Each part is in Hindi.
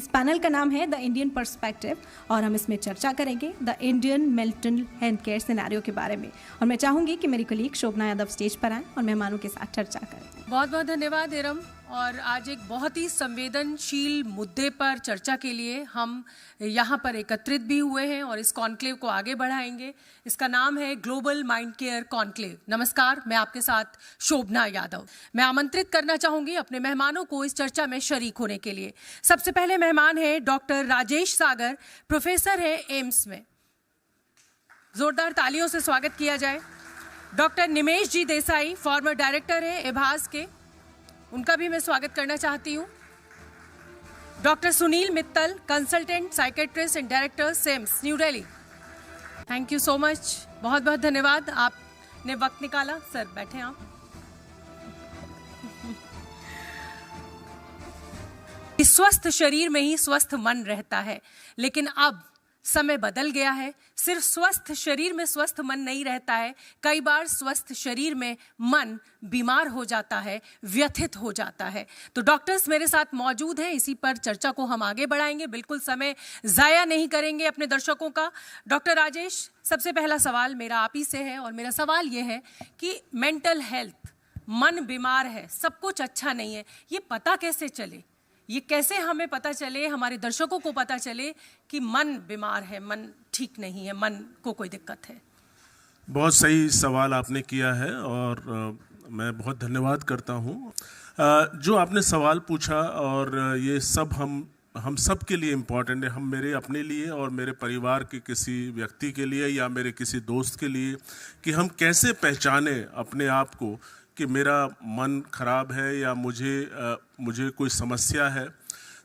पैनल का नाम है द इंडियन पर्सपेक्टिव और हम इसमें चर्चा करेंगे the Indian mental health care scenario के बारे में। और मैं चाहूंगी कि मेरी कलीग शोभना यादव स्टेज पर आएं और मेहमानों के साथ चर्चा करें। बहुत बहुत धन्यवाद इरम। और आज एक बहुत ही संवेदनशील मुद्दे पर चर्चा के लिए हम यहाँ पर एकत्रित भी हुए हैं और इस कॉन्क्लेव को आगे बढ़ाएंगे। इसका नाम है ग्लोबल माइंड केयर कॉन्क्लेव। नमस्कार, मैं आपके साथ शोभना यादव। मैं आमंत्रित करना चाहूंगी अपने मेहमानों को इस चर्चा में शरीक होने के लिए। सबसे पहले मेहमान है डॉक्टर राजेश सागर, प्रोफेसर है एम्स में। जोरदार तालियों से स्वागत किया जाए। डॉक्टर निमेश जी देसाई, फॉर्मर डायरेक्टर है एभास के, उनका भी मैं स्वागत करना चाहती हूँ। Doctor Sunil Mittal, consultant psychiatrist and director सेम्स New Delhi. Thank you so much, बहुत बहुत धन्यवाद, आपने वक्त निकाला। सर बैठे आप। स्वस्थ शरीर में ही स्वस्थ मन रहता है, लेकिन अब समय बदल गया है। सिर्फ स्वस्थ शरीर में स्वस्थ मन नहीं रहता है, कई बार स्वस्थ शरीर में मन बीमार हो जाता है, व्यथित हो जाता है। तो डॉक्टर्स मेरे साथ मौजूद हैं, इसी पर चर्चा को हम आगे बढ़ाएंगे, बिल्कुल समय जाया नहीं करेंगे अपने दर्शकों का। डॉक्टर राजेश, सबसे पहला सवाल मेरा आप ही से है और मेरा सवाल ये है कि मेंटल हेल्थ, मन बीमार है, सब कुछ अच्छा नहीं है, ये पता कैसे चले? ये कैसे हमें पता चले, हमारे दर्शकों को पता चले कि मन बीमार है, मन ठीक नहीं है, मन को कोई दिक्कत है? बहुत सही सवाल आपने किया है और मैं बहुत धन्यवाद करता हूँ। जो आपने सवाल पूछा और ये सब हम सब के लिए इम्पॉर्टेंट है, हम मेरे अपने लिए और मेरे परिवार के किसी व्यक्ति के लिए या मेरे किसी दोस्त के लिए, कि हम कैसे पहचाने अपने आप को कि मेरा मन खराब है या मुझे कोई समस्या है।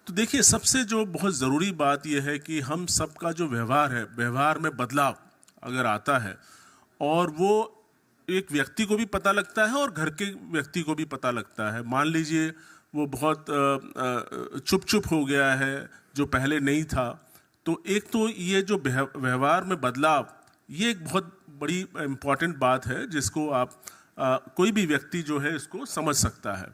तो देखिए, सबसे जो बहुत ज़रूरी बात यह है कि हम सबका जो व्यवहार है, व्यवहार में बदलाव अगर आता है और वो एक व्यक्ति को भी पता लगता है और घर के व्यक्ति को भी पता लगता है। मान लीजिए वो बहुत चुप हो गया है जो पहले नहीं था, तो एक तो ये जो व्यवहार में बदलाव, ये एक बहुत बड़ी इम्पॉर्टेंट बात है जिसको आप कोई भी व्यक्ति जो है इसको समझ सकता है।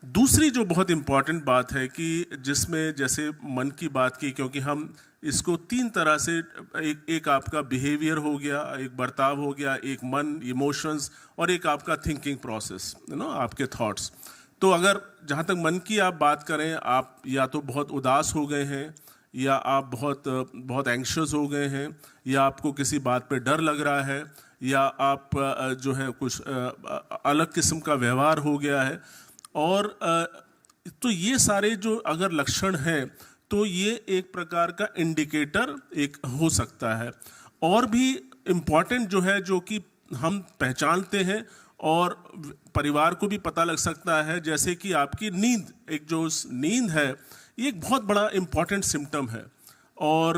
दूसरी जो बहुत इम्पॉर्टेंट बात है कि जिसमें जैसे मन की बात की, क्योंकि हम इसको तीन तरह से, एक आपका बिहेवियर हो गया, एक बर्ताव हो गया, एक मन, इमोशंस, और एक आपका थिंकिंग प्रोसेस, आपके थॉट्स। तो अगर जहाँ तक मन की आप बात करें, आप या तो बहुत उदास हो गए हैं, या आप बहुत एंग्शियस हो गए हैं, या आपको किसी बात पे डर लग रहा है, या आप जो है कुछ अलग किस्म का व्यवहार हो गया है, और तो ये सारे जो अगर लक्षण हैं तो ये एक प्रकार का इंडिकेटर एक हो सकता है। और भी इम्पॉर्टेंट जो है, जो कि हम पहचानते हैं और परिवार को भी पता लग सकता है, जैसे कि आपकी नींद, एक जो नींद है, ये एक बहुत बड़ा इम्पॉर्टेंट सिम्टम है। और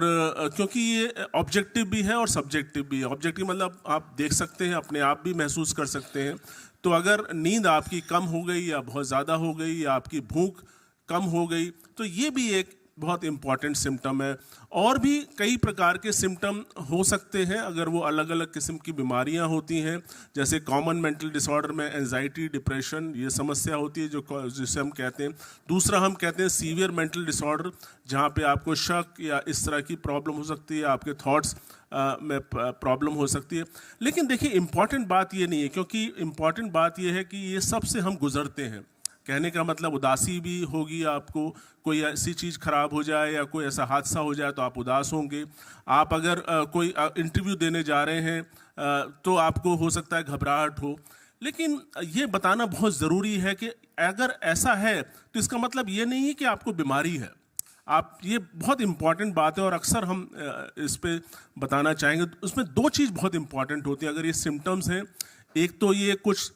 क्योंकि ये ऑब्जेक्टिव भी है और सब्जेक्टिव भी है। ऑब्जेक्टिव मतलब आप देख सकते हैं, अपने आप भी महसूस कर सकते हैं। तो अगर नींद आपकी कम हो गई या बहुत ज़्यादा हो गई, या आपकी भूख कम हो गई, तो ये भी एक बहुत इम्पॉर्टेंट सिम्टम है। और भी कई प्रकार के सिम्टम हो सकते हैं अगर वो अलग अलग किस्म की बीमारियां होती हैं। जैसे कॉमन मेंटल डिसऑर्डर में एंजाइटी, डिप्रेशन, ये समस्या होती है जिसे हम कहते हैं। दूसरा हम कहते हैं सीवियर मेंटल डिसऑर्डर, जहाँ पे आपको शक या इस तरह की प्रॉब्लम हो सकती है, आपके थॉट्स में प्रॉब्लम हो सकती है। लेकिन देखिए, इम्पॉर्टेंट बात ये नहीं है, क्योंकि इम्पॉर्टेंट बात ये है कि ये सब से हम गुजरते हैं। कहने का मतलब, उदासी भी होगी आपको, कोई ऐसी चीज़ खराब हो जाए या कोई ऐसा हादसा हो जाए तो आप उदास होंगे। आप अगर कोई इंटरव्यू देने जा रहे हैं तो आपको हो सकता है घबराहट हो। लेकिन ये बताना बहुत ज़रूरी है कि अगर ऐसा है तो इसका मतलब ये नहीं है कि आपको बीमारी है। ये बहुत इम्पॉर्टेंट बात है और अक्सर हम इस पे बताना चाहेंगे। उसमें दो चीज़ बहुत इम्पॉर्टेंट होती है अगर ये सिम्टम्स हैं। एक तो ये कुछ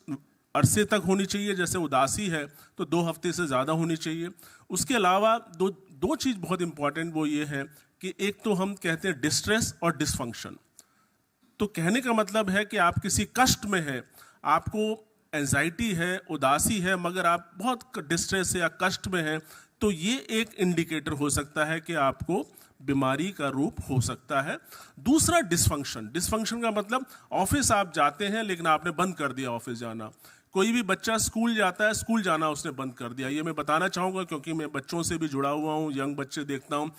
अरसे तक होनी चाहिए, जैसे उदासी है तो 2 हफ्ते से ज़्यादा होनी चाहिए। उसके अलावा दो चीज़ बहुत इम्पॉर्टेंट वो ये है कि एक तो हम कहते हैं डिस्ट्रेस और डिसफंक्शन। तो कहने का मतलब है कि आप किसी कष्ट में हैं, आपको एंजाइटी है, उदासी है, मगर आप बहुत डिस्ट्रेस या कष्ट में हैं, तो ये एक इंडिकेटर हो सकता है कि आपको बीमारी का रूप हो सकता है। दूसरा डिसफंक्शन का मतलब ऑफिस आप जाते हैं लेकिन आपने बंद कर दिया ऑफिस जाना। कोई भी बच्चा स्कूल जाता है, स्कूल जाना उसने बंद कर दिया। ये मैं बताना चाहूँगा क्योंकि मैं बच्चों से भी जुड़ा हुआ हूँ, यंग बच्चे देखता हूँ।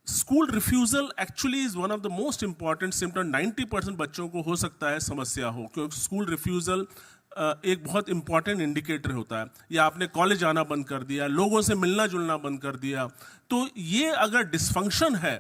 School refusal actually is one of the most important symptom. 90% बच्चों को हो सकता है समस्या हो, क्योंकि स्कूल रिफ्यूज़ल एक बहुत इंपॉर्टेंट इंडिकेटर होता है। या आपने कॉलेज आना बंद कर दिया, लोगों से मिलना जुलना बंद कर दिया, तो ये अगर डिसफंक्शन है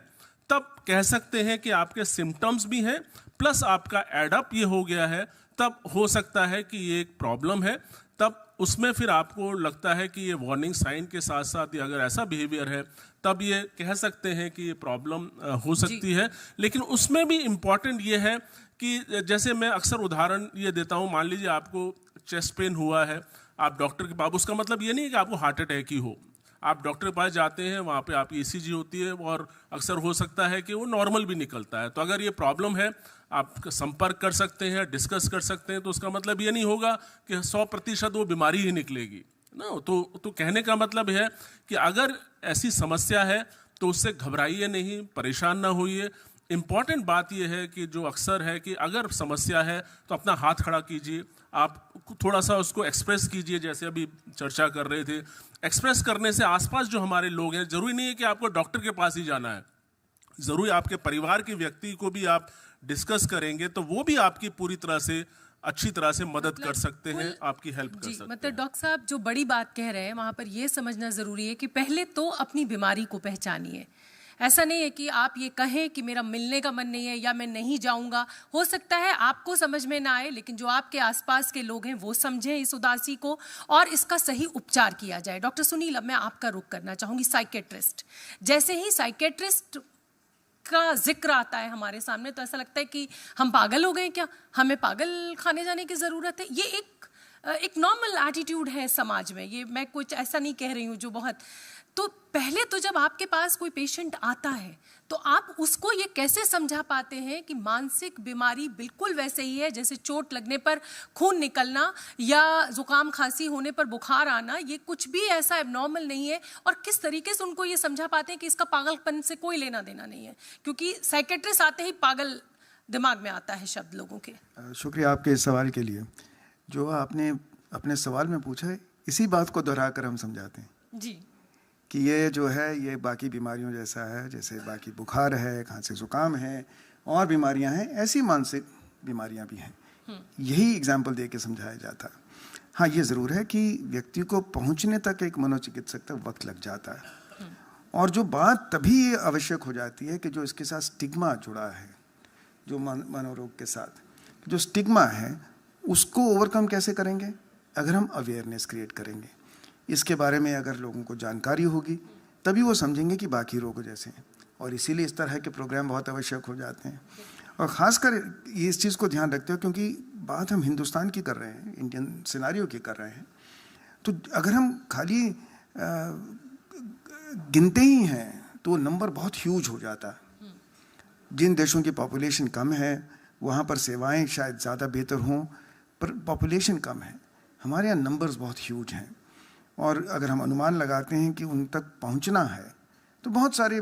तब कह सकते हैं कि आपके सिम्टम्स भी हैं प्लस आपका एडअप ये हो गया है, तब हो सकता है कि ये एक प्रॉब्लम है। तब उसमें फिर आपको लगता है कि ये वार्निंग साइन के साथ साथ ये अगर ऐसा बिहेवियर है तब ये कह सकते हैं कि ये प्रॉब्लम हो सकती है। लेकिन उसमें भी इम्पॉर्टेंट ये है कि जैसे मैं अक्सर उदाहरण ये देता हूँ, मान लीजिए आपको चेस्ट पेन हुआ है, आप डॉक्टर के पास, उसका मतलब ये नहीं है कि आपको हार्ट अटैक ही हो। आप डॉक्टर के पास जाते हैं, वहाँ पे आपकी ECG होती है और अक्सर हो सकता है कि वो नॉर्मल भी निकलता है। तो अगर ये प्रॉब्लम है, आप संपर्क कर सकते हैं, डिस्कस कर सकते हैं, तो उसका मतलब ये नहीं होगा कि 100% वो बीमारी ही निकलेगी ना। तो कहने का मतलब है कि अगर ऐसी समस्या है तो उससे घबराइए नहीं, परेशान ना होइए। इम्पॉर्टेंट बात यह है कि जो अक्सर है कि अगर समस्या है तो अपना हाथ खड़ा कीजिए, आप थोड़ा सा उसको एक्सप्रेस कीजिए, जैसे अभी चर्चा कर रहे थे। एक्सप्रेस करने से आसपास जो हमारे लोग हैं, जरूरी नहीं है कि आपको डॉक्टर के पास ही जाना है, जरूर आपके परिवार के व्यक्ति को भी आप डिस्कस करेंगे तो वो भी आपकी पूरी तरह से अच्छी तरह से मदद कर सकते हैं, आपकी हेल्प कर सकते हैं। मतलब डॉक्टर साहब जो बड़ी बात कह रहे हैं वहाँ पर ये समझना ज़रूरी है कि पहले तो अपनी बीमारी को पहचानिए। ऐसा नहीं है कि आप ये कहें कि मेरा मिलने का मन नहीं है या मैं नहीं जाऊंगा। हो सकता है आपको समझ में ना आए, लेकिन जो आपके आसपास के लोग हैं वो समझें इस उदासी को और इसका सही उपचार किया जाए। डॉक्टर सुनील, अब मैं आपका रुख करना चाहूँगी साइकेट्रिस्ट। जैसे ही साइकेट्रिस्ट का जिक्र आता है हमारे सामने तो ऐसा लगता है कि हम पागल हो गए क्या, हमें पागल खाने जाने की ज़रूरत है। ये एक नॉर्मल एटीट्यूड है समाज में। ये मैं कुछ ऐसा नहीं कह रही हूँ जो बहुत, तो पहले तो जब आपके पास कोई पेशेंट आता है तो आप उसको ये कैसे समझा पाते हैं कि मानसिक बीमारी बिल्कुल वैसे ही है जैसे चोट लगने पर खून निकलना या जुकाम खांसी होने पर बुखार आना, ये कुछ भी ऐसा एबनॉर्मल नहीं है, और किस तरीके से उनको ये समझा पाते हैं कि इसका पागलपन से कोई लेना देना नहीं है, क्योंकि साइकेट्रिस्ट आते ही पागल दिमाग में आता है शब्द लोगों के। शुक्रिया आपके इस सवाल के लिए। जो आपने अपने सवाल में पूछा है, इसी बात को दोहरा कर हम समझाते हैं जी कि ये जो है ये बाकी बीमारियों जैसा है, जैसे बाकी बुखार है, खांसी जुकाम है और बीमारियां हैं, ऐसी मानसिक बीमारियां भी हैं। यही एग्जाम्पल दे के समझाया जाता है। हाँ, ये ज़रूर है कि व्यक्ति को पहुंचने तक एक मनोचिकित्सक तक वक्त लग जाता है, और जो बात तभी आवश्यक हो जाती है कि जो इसके साथ स्टिग्मा जुड़ा है, जो मनोरोग के साथ जो स्टिग्मा है, उसको ओवरकम कैसे करेंगे? अगर हम अवेयरनेस क्रिएट करेंगे, इसके बारे में अगर लोगों को जानकारी होगी तभी वो समझेंगे कि बाकी रोग जैसे हैं, और इसीलिए इस तरह के प्रोग्राम बहुत आवश्यक हो जाते हैं। और ख़ासकर ये इस चीज़ को ध्यान रखते हो क्योंकि बात हम हिंदुस्तान की कर रहे हैं, इंडियन सिनारियो की कर रहे हैं, तो अगर हम खाली गिनते ही हैं तो नंबर बहुत ह्यूज हो जाता है। जिन देशों की पॉपुलेशन कम है वहाँ पर सेवाएं शायद ज़्यादा बेहतर हों, पर पॉपुलेशन कम है। हमारे यहाँ नंबर्स बहुत ह्यूज हैं, और अगर हम अनुमान लगाते हैं कि उन तक पहुंचना है तो बहुत सारे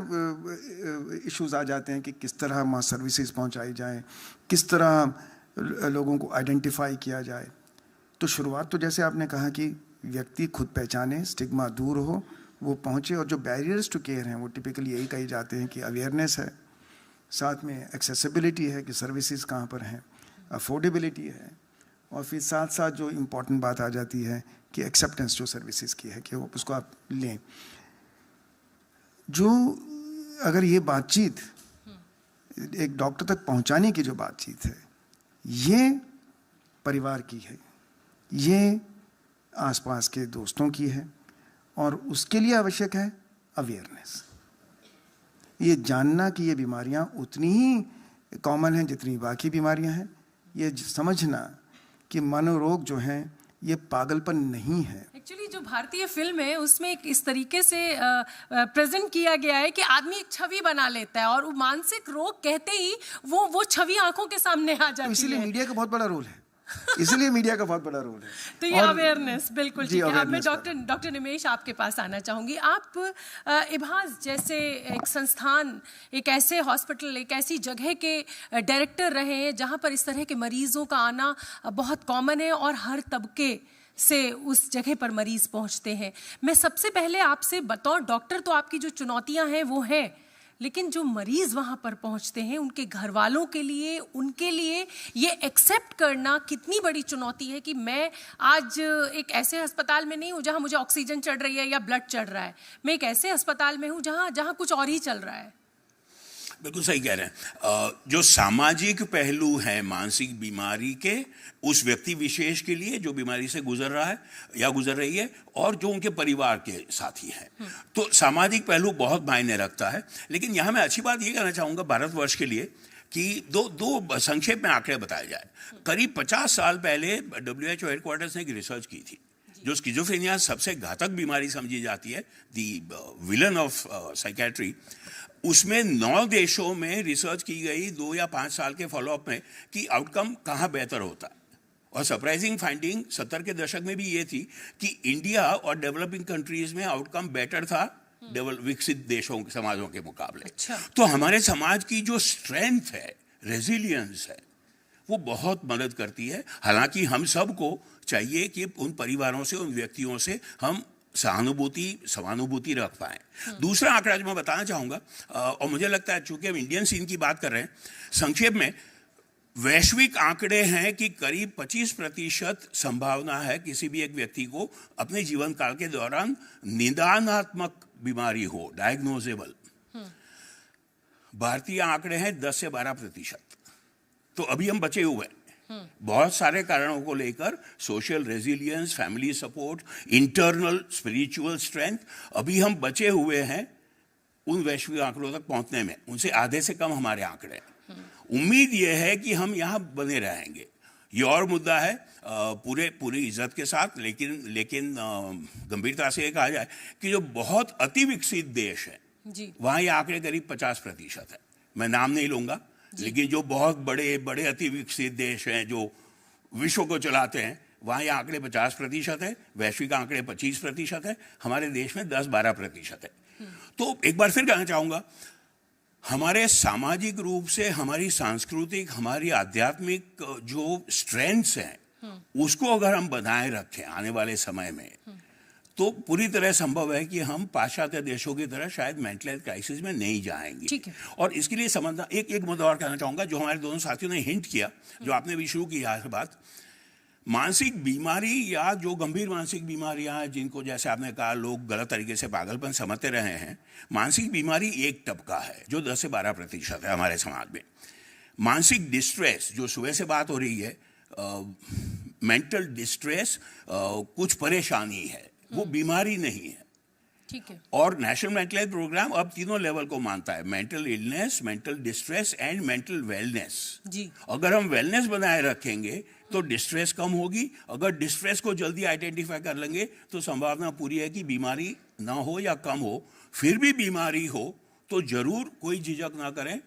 इश्यूज आ जाते हैं कि किस तरह वहाँ सर्विसेज पहुंचाई जाएं, किस तरह लोगों को आइडेंटिफाई किया जाए। तो शुरुआत तो जैसे आपने कहा कि व्यक्ति खुद पहचाने, स्टिग्मा दूर हो, वो पहुँचे, और जो बैरियर्स टू केयर हैं वो टिपिकली यही कहे जाते हैं कि अवेयरनेस है, साथ में एक्सेसिबिलिटी है कि सर्विसेज कहाँ पर हैं, अफोर्डेबिलिटी है, और फिर साथ साथ जो इम्पोर्टेंट बात आ जाती है कि एक्सेप्टेंस जो सर्विसेज की है कि वो उसको आप लें। जो अगर ये बातचीत एक डॉक्टर तक पहुंचाने की जो बातचीत है, ये परिवार की है, ये आसपास के दोस्तों की है, और उसके लिए आवश्यक है अवेयरनेस। ये जानना कि ये बीमारियां उतनी ही कॉमन हैं जितनी बाकी बीमारियां हैं, ये समझना कि मनोरोग जो हैं ये पागलपन नहीं है। एक्चुअली जो भारतीय फिल्म है उसमें एक इस तरीके से प्रेजेंट किया गया है कि आदमी एक छवि बना लेता है, और वो मानसिक रोग कहते ही वो छवि आंखों के सामने आ जाती है। तो इसीलिए मीडिया का बहुत बड़ा रोल है। इसलिए मीडिया का बहुत बड़ा रोल है। तो ये अवेयरनेस बिल्कुल ठीक है। अब मैं awareness डॉक्टर निमेश आपके पास आना चाहूँगी। आप इभास जैसे एक संस्थान, एक ऐसे हॉस्पिटल, एक ऐसी जगह के डायरेक्टर रहे हैं जहाँ पर इस तरह के मरीजों का आना बहुत कॉमन है और हर तबके से उस जगह पर मरीज पहुँचते हैं। मैं सबसे पहले आपसे बतौर डॉक्टर, तो आपकी जो चुनौतियाँ हैं वो हैं, लेकिन जो मरीज वहाँ पर पहुँचते हैं उनके घर वालों के लिए, उनके लिए ये एक्सेप्ट करना कितनी बड़ी चुनौती है कि मैं आज एक ऐसे अस्पताल में नहीं हूँ जहाँ मुझे ऑक्सीजन चढ़ रही है या ब्लड चढ़ रहा है, मैं एक ऐसे अस्पताल में हूँ जहाँ कुछ और ही चल रहा है। बिल्कुल सही कह रहे हैं। जो सामाजिक पहलू है मानसिक बीमारी के, उस व्यक्ति विशेष के लिए जो बीमारी से गुजर रहा है या गुजर रही है, और जो उनके परिवार के साथी हैं, तो सामाजिक पहलू बहुत मायने रखता है। लेकिन यहाँ मैं अच्छी बात ये कहना चाहूँगा भारतवर्ष के लिए कि दो संक्षेप में आंकड़े बताए जाए। करीब 50 साल पहले WHO हेडक्वार्टर्स ने एक रिसर्च की थी, जो स्किज़ोफ्रेनिया सबसे घातक बीमारी समझी जाती है, द विलन ऑफ साइकेट्री। उसमें 9 देशों में रिसर्च की गई 2 या 5 साल के फॉलोअप में कि आउटकम कहाँ बेहतर होता है। और सरप्राइजिंग फाइंडिंग 70 के दशक में भी ये थी कि इंडिया और डेवलपिंग कंट्रीज में आउटकम बेटर था विकसित देशों समाजों के मुकाबले। अच्छा। तो हमारे समाज की जो स्ट्रेंथ है, रेजिलियंस है, वो बहुत मदद करती है। हालांकि हम सबको चाहिए कि उन परिवारों से, उन व्यक्तियों से हम समानुभूति रख पाएं। दूसरा आंकड़ा जो मैं बताना चाहूँगा, और मुझे लगता है चूंकि हम इंडियन सीन की बात कर रहे हैं, संक्षेप में वैश्विक आंकड़े हैं कि करीब 25% संभावना है किसी भी एक व्यक्ति को अपने जीवन काल के दौरान निदानात्मक बीमारी हो, डायग्नोजेबल। भारतीय आंकड़े हैं 10 से 12%। तो अभी हम बचे हुए हैं बहुत सारे कारणों को लेकर, social resilience, family support, internal spiritual strength, अभी हम बचे हुए हैं उन वैश्विक आंकड़ों तक पहुंचने में। उनसे आधे से कम हमारे आंकड़े हैं। उम्मीद यह है कि हम यहाँ बने रहेंगे। ये और मुद्दा है पूरी इज्जत के साथ, लेकिन गंभीरता से ये कहा जाए कि जो बहुत अति विकसित देश है वहाँ ये आंकड़े करीब 50% है। मैं नाम नहीं लूंगा, लेकिन जो बहुत बड़े अति विकसित देश हैं जो विश्व को चलाते हैं, वहाँ ये आंकड़े 50% है, वैश्विक आंकड़े 25% है, हमारे देश में 10-12% है। तो एक बार फिर कहना चाहूँगा, हमारे सामाजिक रूप से, हमारी सांस्कृतिक, हमारी आध्यात्मिक जो स्ट्रेंथ्स हैं, उसको अगर हम बनाए रखें आने वाले समय में, तो पूरी तरह संभव है कि हम पाश्चात्य देशों की तरह शायद मेंटल हेल्थ क्राइसिस में नहीं जाएंगे। ठीक है। और इसके लिए समझना, एक मुद्दा और कहना चाहूँगा जो हमारे दोनों साथियों ने हिंट किया, जो आपने भी शुरू किया है बात, मानसिक बीमारी या जो गंभीर मानसिक बीमारियां हैं जिनको जैसे आपने कहा लोग गलत तरीके से पागलपन समझते रहे हैं, मानसिक बीमारी एक तबका है जो 10 से 12% है हमारे समाज में। मानसिक डिस्ट्रेस जो सुबह से बात हो रही है, मेंटल डिस्ट्रेस कुछ परेशानी है, वो बीमारी नहीं है। ठीक है। और नेशनल मेंटल हेल्थ प्रोग्राम अब तीनों लेवल को मानता है, mental illness, mental distress and mental wellness. जी। अगर हम वेलनेस बनाए रखेंगे तो डिस्ट्रेस कम होगी। अगर डिस्ट्रेस को जल्दी आइडेंटिफाई कर लेंगे तो संभावना पूरी है कि बीमारी ना हो या कम हो। फिर भी बीमारी हो तो जरूर कोई झिझक ना करें,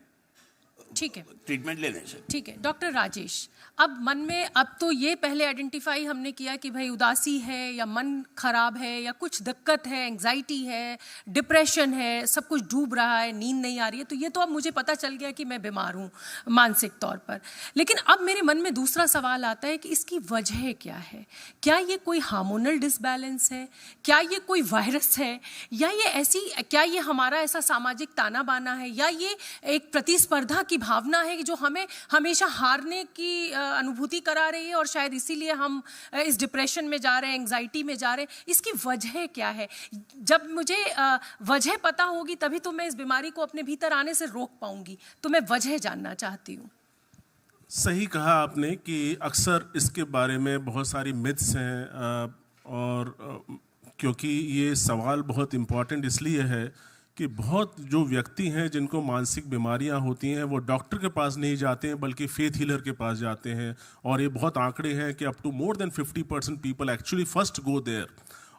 ठीक है, ट्रीटमेंट लेने से। ठीक है। डॉक्टर राजेश, अब मन में, अब तो ये पहले आइडेंटिफाई हमने किया कि भाई उदासी है या मन खराब है या कुछ दिक्कत है, एंग्जाइटी है, डिप्रेशन है, सब कुछ डूब रहा है, नींद नहीं आ रही है, तो ये तो अब मुझे पता चल गया कि मैं बीमार हूँ मानसिक तौर पर। लेकिन अब मेरे मन में दूसरा सवाल आता है कि इसकी वजह क्या है? क्या ये कोई हार्मोनल डिसबैलेंस है? क्या ये कोई वायरस है? या ये ऐसी, क्या ये हमारा ऐसा सामाजिक ताना बाना है? या ये एक प्रतिस्पर्धा की भावना है कि जो हमें हमेशा हारने की अनुभूति करा रही है और शायद इसीलिए हम इस डिप्रेशन में जा रहे हैं, एंग्जाइटी में जा रहे हैं? इसकी वजह क्या है? जब मुझे वजह पता होगी तभी तो मैं इस बीमारी को अपने भीतर आने से रोक पाऊंगी। तो मैं वजह जानना चाहती हूँ। सही कहा आपने कि अक्सर इसके बारे में बहुत सारी मिथ्स हैं, और क्योंकि ये सवाल बहुत इम्पोर्टेंट इसलिए है कि बहुत जो व्यक्ति हैं जिनको मानसिक बीमारियां होती हैं वो डॉक्टर के पास नहीं जाते हैं बल्कि फेथ हीलर के पास जाते हैं। और ये बहुत आंकड़े हैं कि up to more than 50% people actually first go there.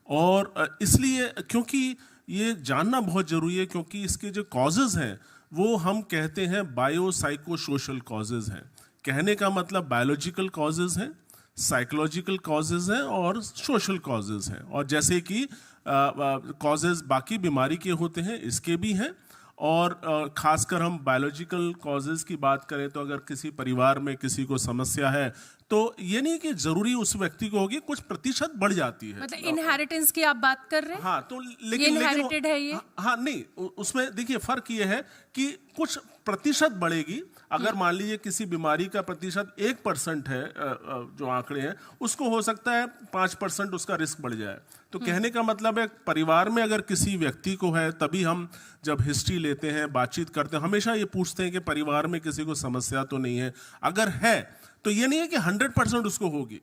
और इसलिए क्योंकि ये जानना बहुत ज़रूरी है, क्योंकि इसके जो कॉजेज़ हैं वो हम कहते हैं बायो साइको सोशल कॉजेज़ हैं। कहने का मतलब बायोलॉजिकल कॉजेज़ हैं साइकोलॉजिकल कॉजेज हैं और सोशल कॉजेज हैं, और जैसे कि कॉजेज बाकी बीमारी के होते हैं इसके भी हैं, और खासकर हम बायोलॉजिकल कॉजेज की बात करें तो अगर किसी परिवार में किसी को समस्या है तो ये नहीं कि जरूरी उस व्यक्ति को होगी, कुछ प्रतिशत बढ़ जाती है। मतलब इनहेरिटेंस की आप बात कर रहे हैं? हाँ, तो ये इनहेरिटेड है ये? हाँ नहीं, उसमें देखिए फर्क ये है कि कुछ प्रतिशत बढ़ेगी। अगर मान लीजिए किसी बीमारी का प्रतिशत 1% है, जो आंकड़े हैं, उसको हो सकता है 5% उसका रिस्क बढ़ जाए। तो कहने का मतलब है परिवार में अगर किसी व्यक्ति को है, तभी हम जब हिस्ट्री लेते हैं, बातचीत करते हैं, हमेशा ये पूछते हैं कि परिवार में किसी को समस्या तो नहीं है। अगर है तो ये नहीं है कि 100% उसको होगी,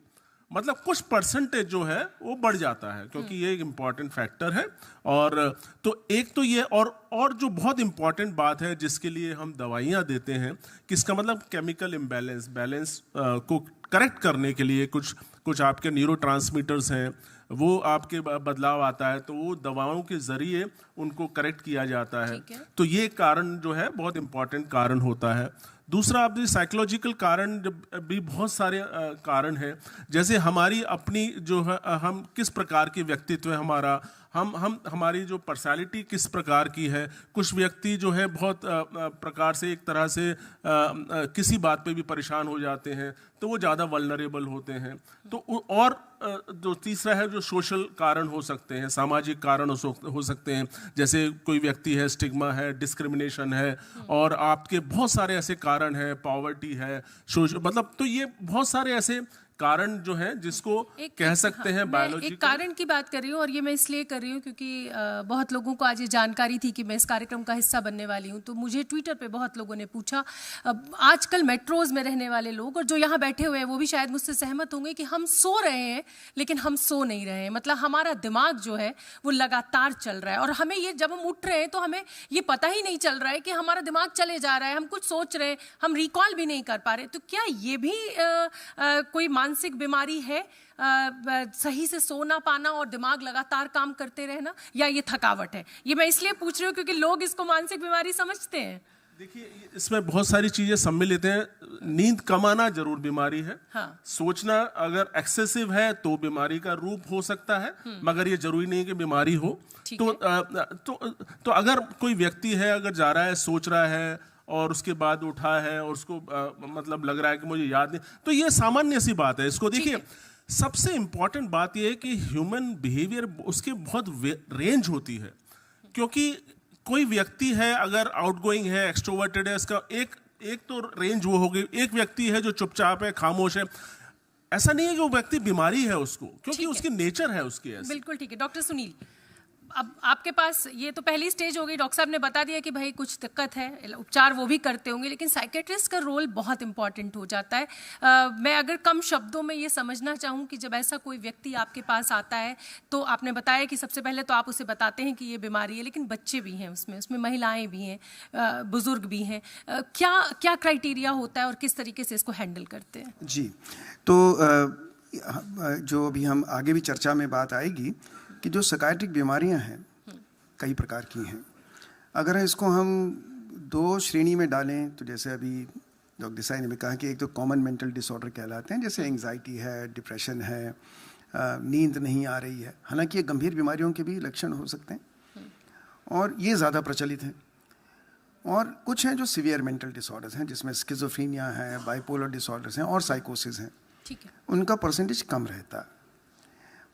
मतलब कुछ परसेंटेज जो है वो बढ़ जाता है, क्योंकि ये एक इम्पॉर्टेंट फैक्टर है। और तो एक तो ये, और जो बहुत इम्पॉर्टेंट बात है जिसके लिए हम दवाइयाँ देते हैं, कि इसका मतलब केमिकल इम्बैलेंस को करेक्ट करने के लिए कुछ आपके न्यूरोट्रांसमीटर्स हैं, वो आपके बदलाव आता है, तो वो दवाओं के जरिए उनको करेक्ट किया जाता है। तो ये कारण जो है बहुत इम्पॉर्टेंट कारण होता है। दूसरा आप साइकोलॉजिकल कारण भी बहुत सारे कारण हैं, जैसे हमारी अपनी जो है, हम किस प्रकार के व्यक्तित्व है हमारा, हमारी जो पर्सनालिटी किस प्रकार की है। कुछ व्यक्ति जो है बहुत प्रकार से एक तरह से किसी बात पे भी परेशान हो जाते हैं, तो वो ज़्यादा वल्नरेबल होते हैं। तो और जो तीसरा है, जो सोशल कारण हो सकते हैं, सामाजिक कारण हो सकते हैं, जैसे कोई व्यक्ति है, स्टिग्मा है, डिस्क्रिमिनेशन है, और आपके बहुत सारे ऐसे कारण हैं, पॉवर्टी है, मतलब तो ये बहुत सारे ऐसे कारण जो है जिसको कह सकते हैं बायोलॉजिकल। एक कारण की बात कर रही हूँ, और ये मैं इसलिए कर रही हूँ क्योंकि बहुत लोगों को आज ये जानकारी थी कि मैं इस कार्यक्रम का हिस्सा बनने वाली हूँ। तो मुझे ट्विटर पे बहुत लोगों ने पूछा, आजकल मेट्रोज में रहने वाले लोग और जो यहाँ बैठे हुए हैं वो भी शायद मुझसे सहमत होंगे कि हम सो रहे हैं लेकिन हम सो नहीं रहे हैं। मतलब हमारा दिमाग जो है वो लगातार चल रहा है, और हमें ये, जब हम उठ रहे हैं तो हमें ये पता ही नहीं चल रहा है कि हमारा दिमाग चले जा रहा है, हम कुछ सोच रहे हैं, हम रिकॉल भी नहीं कर पा रहे। तो क्या ये भी कोई मानसिक बीमारी है, सही से सो ना पाना और दिमाग लगातार काम करते रहना, या ये थकावट है? ये मैं इसलिए पूछ रही हूँ क्योंकि लोग इसको मानसिक बीमारी समझते हैं। देखिए, इसमें बहुत सारी चीजें सम्मिलित हैं। नींद कम आना जरूर बीमारी है। हाँ। सोचना अगर एक्सेसिव है तो बीमारी का रूप हो सकता है, मगर ये जरूरी नहीं कि बीमारी हो। तो अगर कोई व्यक्ति है, अगर जा रहा है, सोच रहा है, और उसके बाद उठा है और उसको मतलब लग रहा है कि मुझे याद नहीं, तो ये सामान्य सी बात है। इसको देखिए, सबसे इंपॉर्टेंट बात ये है कि ह्यूमन बिहेवियर, उसके बहुत रेंज होती है, क्योंकि कोई व्यक्ति है अगर आउटगोइंग है, एक्सट्रोवर्टेड है, इसका एक तो रेंज वो हो गई। एक व्यक्ति है जो चुपचाप है, खामोश है, ऐसा नहीं है कि वो व्यक्ति बीमारी है उसको, क्योंकि उसकी नेचर है उसकी ऐसी। बिल्कुल ठीक है। डॉक्टर सुनील, अब आपके पास ये तो पहली स्टेज हो गई, डॉक्टर साहब ने बता दिया कि भाई कुछ दिक्कत है, उपचार वो भी करते होंगे, लेकिन साइकेट्रिस्ट का रोल बहुत इंपॉर्टेंट हो जाता है। मैं अगर कम शब्दों में ये समझना चाहूँ कि जब ऐसा कोई व्यक्ति आपके पास आता है, तो आपने बताया कि सबसे पहले तो आप उसे बताते हैं कि ये बीमारी है, लेकिन बच्चे भी हैं उसमें महिलाएं भी हैं, बुजुर्ग भी हैं। क्या क्राइटेरिया होता है और किस तरीके से इसको हैंडल करते हैं? जी, तो जो अभी हम आगे भी चर्चा में बात आएगी कि जो साइकियाट्रिक बीमारियां हैं कई प्रकार की हैं। अगर इसको हम दो श्रेणी में डालें तो जैसे अभी डॉक्टर देसाई ने भी कहा कि एक तो कॉमन मेंटल डिसऑर्डर कहलाते हैं, जैसे एंग्जाइटी है, डिप्रेशन है, नींद नहीं आ रही है। हालांकि ये गंभीर बीमारियों के भी लक्षण हो सकते हैं और ये ज़्यादा प्रचलित हैं। और कुछ हैं जो सीवियर मेंटल डिसऑर्डर्स हैं, जिसमें स्किज़ोफ्रेनिया है, बाइपोलर डिसऑर्डर्स हैं और साइकोसिस हैं। ठीक है। उनका परसेंटेज कम रहता है।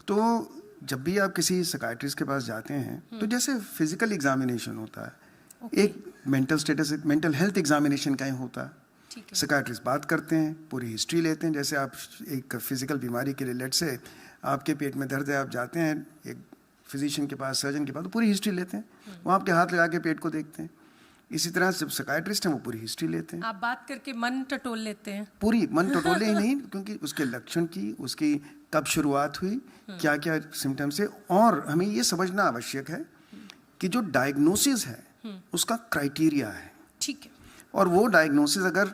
तो जब भी आप किसी साइकियाट्रिस्ट के पास जाते हैं तो जैसे फिजिकल एग्जामिनेशन होता है, एक mental status, mental health examination का ही होता है। साइकियाट्रिस्ट बात करते हैं, पूरी हिस्ट्री लेते हैं। जैसे आप एक फिजिकल बीमारी के लिए, लेट से आपके पेट में दर्द है, आप जाते हैं एक फिजिशियन के पास, सर्जन के पास, तो पूरी हिस्ट्री लेते हैं, वो आपके हाथ लगा के पेट को देखते हैं। इसी तरह जब साइकियाट्रिस्ट हैं वो पूरी हिस्ट्री लेते हैं। आप बात करके मन टटोल लेते हैं? पूरी मन टटोले ही नहीं, क्योंकि उसके लक्षण की, उसकी कब शुरुआत हुई, क्या क्या सिम्टम्स है, और हमें ये समझना आवश्यक है कि जो डायग्नोसिस है उसका क्राइटेरिया है। ठीक है। और वो डायग्नोसिस अगर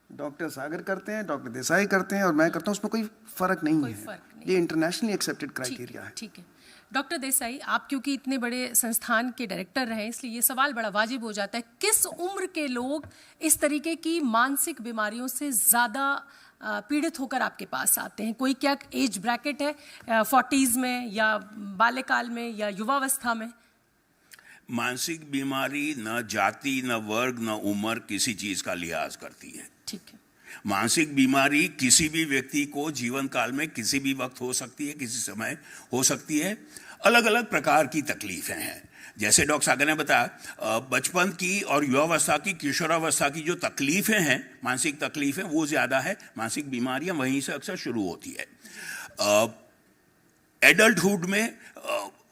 डॉक्टर सागर करते हैं, डॉक्टर देसाई करते हैं और मैं करता हूँ, उसमें कोई फर्क नहीं है। ये इंटरनेशनली एक्सेप्टेड क्राइटेरिया है। ठीक है। डॉक्टर देसाई, आप क्योंकि इतने बड़े संस्थान के डायरेक्टर रहे, इसलिए ये सवाल बड़ा वाजिब हो जाता है, किस उम्र के लोग इस तरीके की मानसिक बीमारियों से ज़्यादा पीड़ित होकर आपके पास आते हैं? कोई क्या एज ब्रैकेट है, 40s में या बाल्यकाल में या युवावस्था में? मानसिक बीमारी न जाति, न वर्ग, न उम्र किसी चीज का लिहाज करती है। ठीक है। मानसिक बीमारी किसी भी व्यक्ति को जीवन काल में किसी भी वक्त हो सकती है, किसी समय हो सकती है। अलग अलग प्रकार की तकलीफें हैं। जैसे डॉक्टर सागर ने बताया, बचपन की और युवावस्था की, किशोरावस्था की जो तकलीफें हैं, मानसिक तकलीफें, वो ज़्यादा है। मानसिक बीमारियां वहीं से अक्सर शुरू होती है। एडल्टहुड में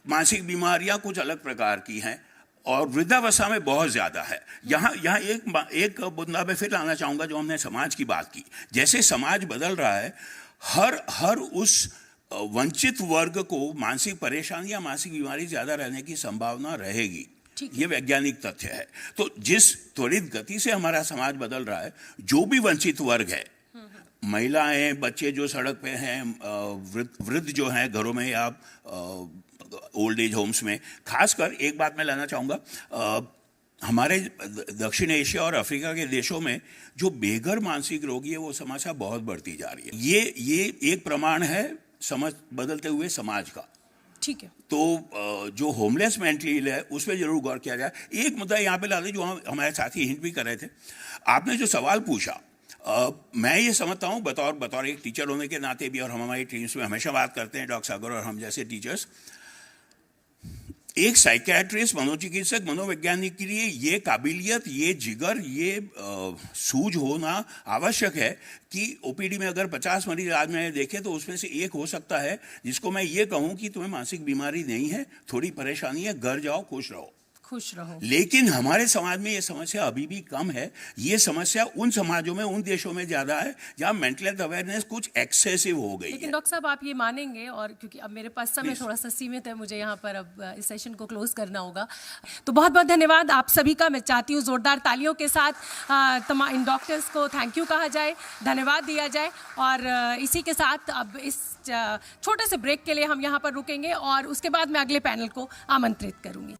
मानसिक बीमारियां कुछ अलग प्रकार की हैं और वृद्धावस्था में बहुत ज़्यादा है। यहाँ एक मुद्दा मैं फिर लाना चाहूँगा, जो हमने समाज की बात की। जैसे समाज बदल रहा है, हर उस वंचित वर्ग को मानसिक परेशानी या मानसिक बीमारी ज़्यादा रहने की संभावना रहेगी। ये वैज्ञानिक तथ्य है। तो जिस त्वरित गति से हमारा समाज बदल रहा है, जो भी वंचित वर्ग है, महिलाएं, बच्चे जो सड़क पे हैं, वृद्ध जो हैं घरों में या ओल्ड एज होम्स में, खासकर एक बात मैं लाना चाहूँगा, हमारे दक्षिण एशिया और अफ्रीका के देशों में जो बेघर मानसिक रोगी है, वो समस्या बहुत बढ़ती जा रही है। ये एक प्रमाण है समझ बदलते हुए समाज का। ठीक है। तो जो होमलेस मेंटली है, उस पर जरूर गौर किया जाए। एक मुद्दा यहाँ पे ला दे, जो हमारे साथी हिंट भी कर रहे थे। आपने जो सवाल पूछा, मैं ये समझता हूँ बतौर एक टीचर होने के नाते भी, और हम हमारी टीम्स में हमेशा बात करते हैं, डॉक्टर सागर और हम जैसे टीचर्स, एक साइकियाट्रिस्ट, मनोचिकित्सक, मनोवैज्ञानिक के लिए ये काबिलियत, ये जिगर, ये सूझ होना आवश्यक है कि ओपीडी में अगर 50 मरीज आज मैंने देखे, तो उसमें से एक हो सकता है जिसको मैं ये कहूँ कि तुम्हें मानसिक बीमारी नहीं है, थोड़ी परेशानी है, घर जाओ, खुश रहो। लेकिन हमारे समाज में ये समस्या अभी भी कम है। ये समस्या उन समाजों में, उन देशों में ज्यादा है जहां मेंटल हेल्थ अवेयरनेस कुछ एक्सेसिव हो गई। लेकिन डॉक्टर साहब, आप ये मानेंगे, और क्योंकि अब मेरे पास समय थोड़ा सा सीमित है, मुझे यहाँ पर अब इस सेशन को क्लोज करना होगा, तो बहुत बहुत धन्यवाद आप सभी का। मैं चाहती हूँ जोरदार तालियों के साथ इन डॉक्टर्स को थैंक यू कहा जाए, धन्यवाद दिया जाए। और इसी के साथ अब इस छोटे से ब्रेक के लिए हम यहाँ पर रुकेंगे और उसके बाद मैं अगले पैनल को आमंत्रित करूँगी।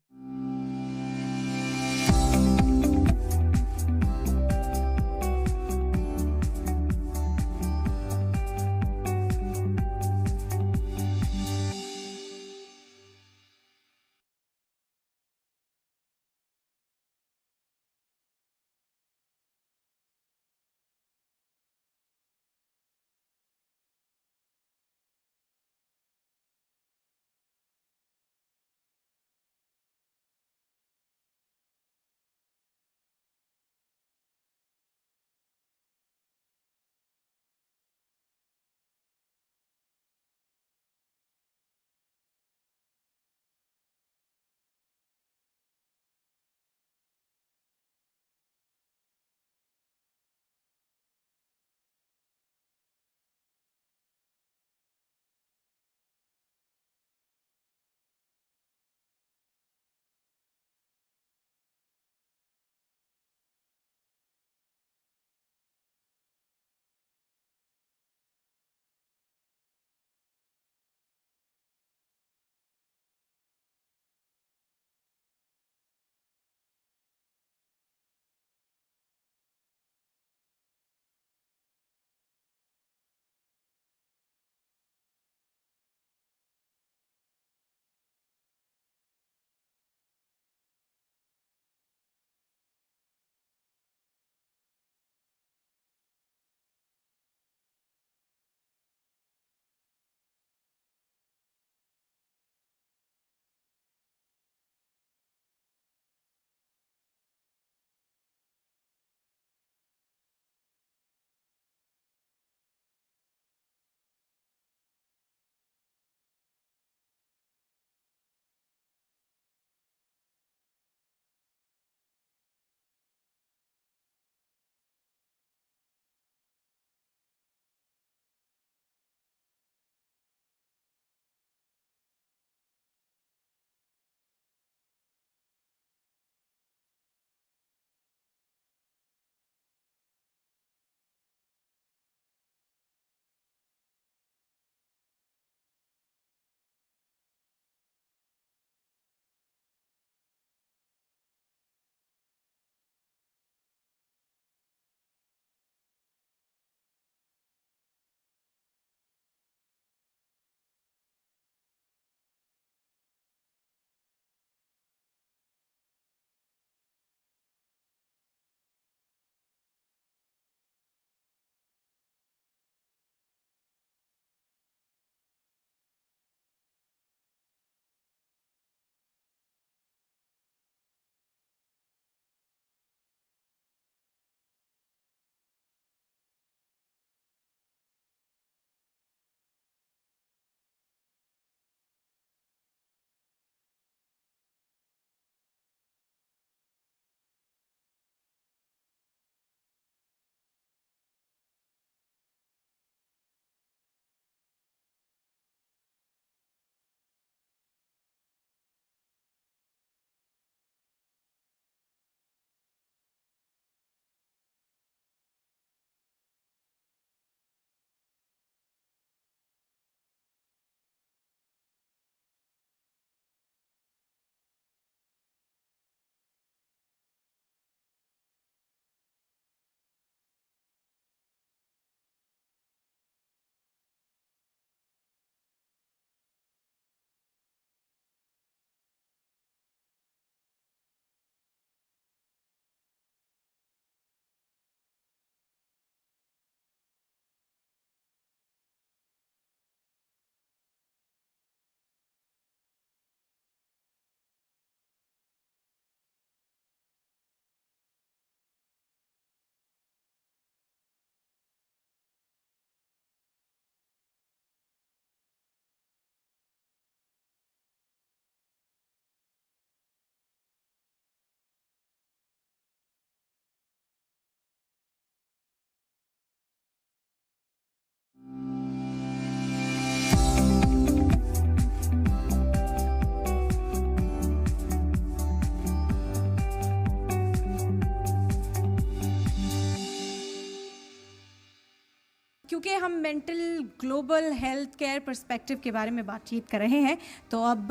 चूँकि हम mental global health care perspective के बारे में बातचीत कर रहे हैं, तो अब